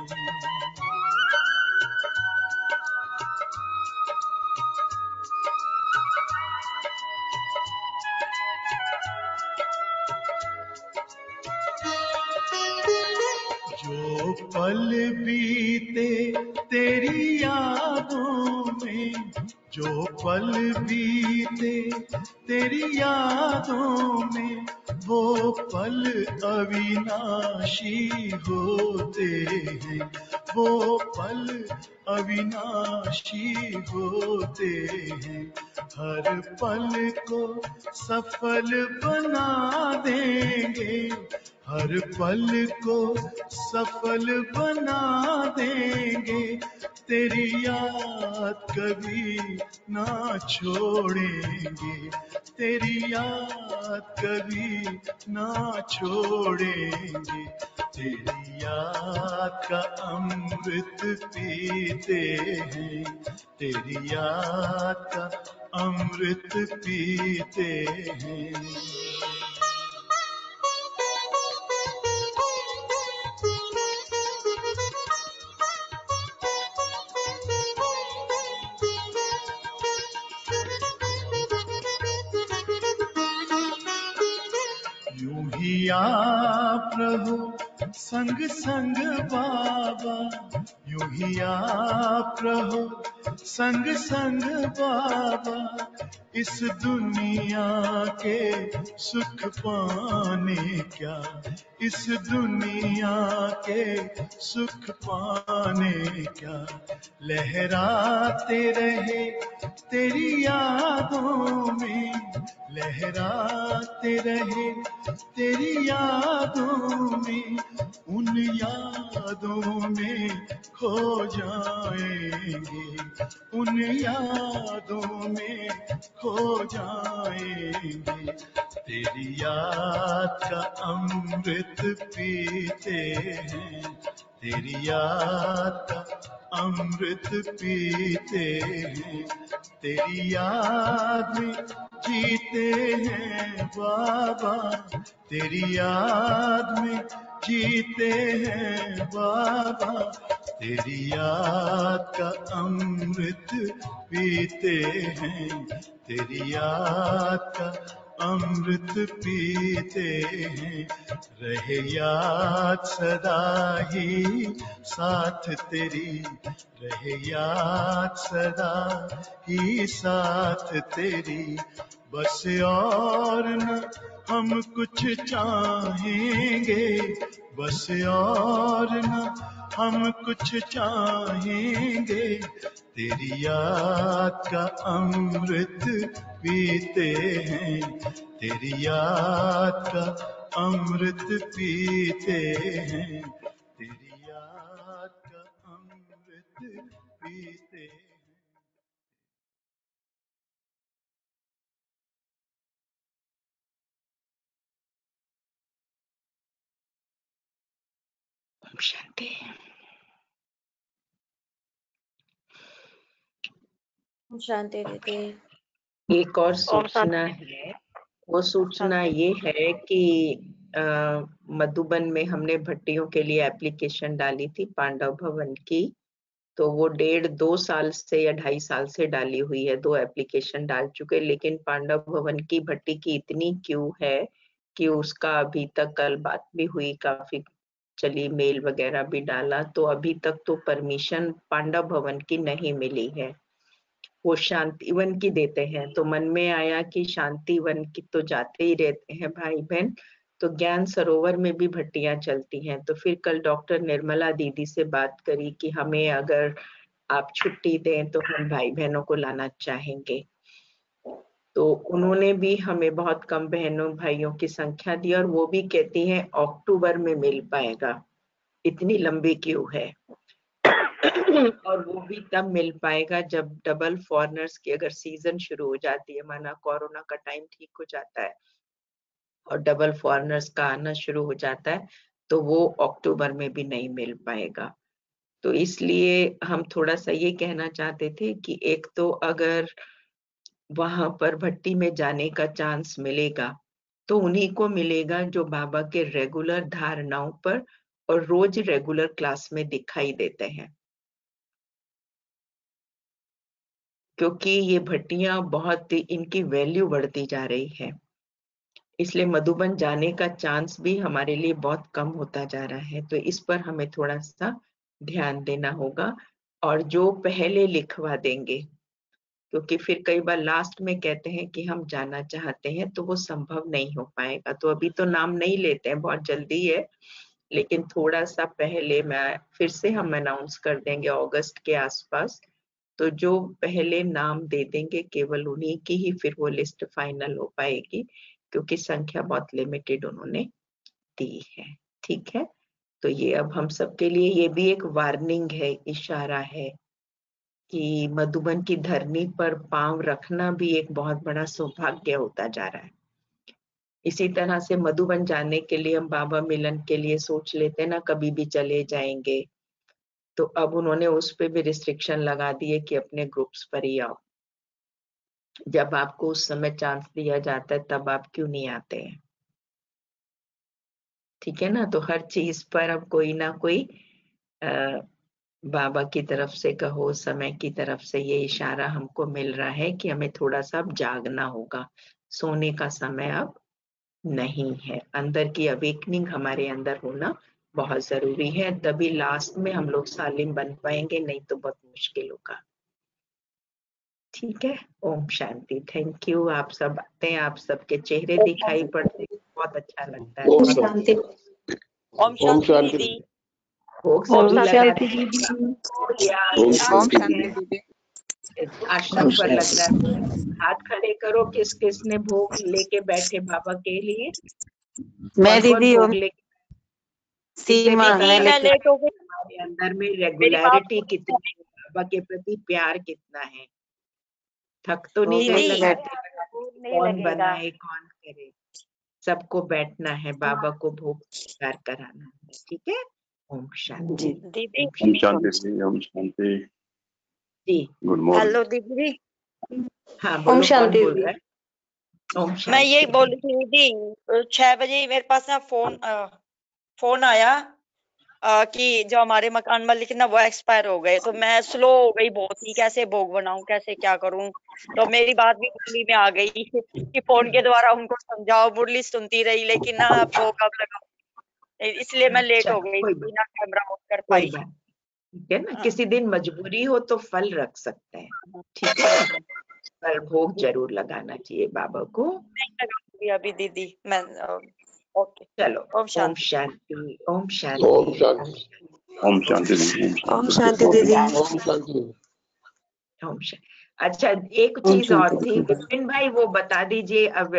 जो पल बीते तेरी यादों में, जो पल बीते तेरी यादों में, वो पल अविनाशी होते हैं, वो पल अविनाशी होते हैं। हर पल को सफल बना देंगे, हर पल को सफल बना देंगे, तेरी याद कभी ना छोड़ेंगे, तेरी याद कभी ना छोड़ेंगे। तेरी याद का अमृत पीते हैं, तेरी याद का अमृत पीते हैं। यूं ही आप रहो संग संग बाबा, यूं ही आप रहो संग संग बाबा, इस दुनिया के सुख पाने क्या, इस दुनिया के सुख पाने क्या। लहराते रहे तेरी यादों में, लहराते रहे तेरी यादों में, उन यादों में खो जाएंगे, उन यादों में खो जाएंगे। तेरी याद का अमृत पीते हैं, तेरी याद का अमृत पीते हैं, तेरी याद में जीते हैं बाबा, तेरी याद में जीते हैं बाबा, तेरी याद का अमृत पीते हैं, तेरी याद का अमृत पीते हैं। रहे याद सदा ही साथ तेरी, रहे याद सदा ही साथ तेरी, बस और न हम कुछ चाहेंगे, बस और न हम कुछ चाहेंगे, तेरी याद का अमृत पीते हैं, तेरी याद का अमृत पीते हैं, तेरी याद का अमृत पीते हैं। शांति। शांति दीदी। एक और सूचना है, वो सूचना ये है कि मधुबन में हमने भट्टियों के लिए एप्लीकेशन डाली थी पांडव भवन की, तो वो 1.5-2 साल से या 2.5 साल से डाली हुई है, 2 एप्लीकेशन डाल चुके, लेकिन पांडव भवन की भट्टी की इतनी क्यू है कि उसका अभी तक, कल बात भी हुई, काफी चली, मेल वगैरह भी डाला, तो अभी तक तो परमिशन पांडव भवन की नहीं मिली है, वो शांतिवन की देते हैं। तो मन में आया कि शांतिवन की तो जाते ही रहते हैं भाई बहन, तो ज्ञान सरोवर में भी भट्टियां चलती हैं। तो फिर कल डॉक्टर निर्मला दीदी से बात करी कि हमें अगर आप छुट्टी दें तो हम भाई बहनों को लाना चाहेंगे, तो उन्होंने भी हमें बहुत कम बहनों भाइयों की संख्या दी, और वो भी कहती हैं अक्टूबर में मिल पाएगा, इतनी लंबी क्यू है। और वो भी तब मिल पाएगा जब डबल फॉरेनर्स की अगर सीजन शुरू हो जाती है, माना कोरोना का टाइम ठीक हो जाता है और डबल फॉरेनर्स का आना शुरू हो जाता है, तो वो अक्टूबर में भी नहीं मिल पाएगा। तो इसलिए हम थोड़ा सा ये कहना चाहते थे कि एक तो अगर वहां पर भट्टी में जाने का चांस मिलेगा तो उन्हीं को मिलेगा जो बाबा के रेगुलर धारणाओं पर और रोज रेगुलर क्लास में दिखाई देते हैं, क्योंकि ये भट्टियां बहुत, इनकी वैल्यू बढ़ती जा रही है, इसलिए मधुबन जाने का चांस भी हमारे लिए बहुत कम होता जा रहा है। तो इस पर हमें थोड़ा सा ध्यान देना होगा, और जो पहले लिखवा देंगे क्योंकि फिर कई बार लास्ट में कहते हैं कि हम जाना चाहते हैं, तो वो संभव नहीं हो पाएगा। तो अभी तो नाम नहीं लेते हैं, बहुत जल्दी है, लेकिन थोड़ा सा पहले मैं फिर से हम अनाउंस कर देंगे अगस्त के आसपास। तो जो पहले नाम दे देंगे केवल उन्हीं की ही फिर वो लिस्ट फाइनल हो पाएगी, क्योंकि संख्या बहुत लिमिटेड उन्होंने दी है। ठीक है, तो ये अब हम सबके लिए ये भी एक वार्निंग है, इशारा है कि मधुबन की धरनी पर पांव रखना भी एक बहुत बड़ा सौभाग्य होता जा रहा है। इसी तरह से मधुबन जाने के लिए हम बाबा मिलन के लिए सोच लेते ना, कभी भी चले जाएंगे, तो अब उन्होंने उस पे भी रिस्ट्रिक्शन लगा दिए कि अपने ग्रुप्स पर ही आओ। जब आपको उस समय चांस दिया जाता है तब आप क्यों नहीं आते हैं? ठीक है ना, तो हर चीज पर अब कोई ना कोई बाबा की तरफ से कहो, समय की तरफ से ये इशारा हमको मिल रहा है कि हमें थोड़ा सा अब जागना होगा, सोने का समय अब नहीं है। अंदर की अवेकनिंग हमारे अंदर होना बहुत जरूरी है, तभी लास्ट में हम लोग सालिम बन पाएंगे, नहीं तो बहुत मुश्किल होगा। ठीक है, ओम शांति। Thank you. आप सब आते हैं, आप सबके चेहरे दिखाई पड़ते हैं, बहुत अच्छा लगता है। ओम शांति। ओम शांति दीदी। भोग सभी लगाते हैं। आश्रम पर लग रहा है। हाथ खड़े करो, किस किसने भोग लेके बैठे बाबा के लिए? मैं दीदी भोग लेके सीमा लेट हो गई। हमारे अंदर में रेगुलरिटी कितनी है, बाबा के प्रति प्यार कितना है। थक तो नहीं गए लगाते? कौन बनाए कौन करे, सबको बैठना है, बाबा को भोग स्वीकार कराना है। ठीक है, ओम शांति। दीदी ओम शांति। ओम शांति जी, गुड मॉर्निंग। हेलो दीदी। हाँ बोलो, ओम शांति कौन बोल रहा है? ओम शांति। मैं ये बोल रही थी दीदी, 6 बजे मेरे पास ना फोन आया कि जो हमारे मकान मालिक ना वो एक्सपायर हो गए, तो मैं स्लो हो गई बहुत ही, कैसे भोग बनाऊं, कैसे क्या करूं। तो मेरी बात भी मुरली में आ गई कि फोन के द्वारा उनको समझाओ। मुरली सुनती रही, लेकिन ना भोग अब लगाओ, इसलिए मैं लेट हो गई, बिना कैमरा ऑन कर पाई। ठीक है ना, किसी दिन मजबूरी हो तो फल रख सकते हैं। ठीक है, पर भोग जरूर लगाना चाहिए बाबा को। नहीं लगाऊंगी अभी दीदी मैं। ओके, चलो, ओम शांति। ओम शांति। ओम शांति। ओम शांति। ओम शांति दीदी। ओम शांति। ओम शांति। अच्छा, एक चीज और थी विपिन भाई, वो बता दीजिए अब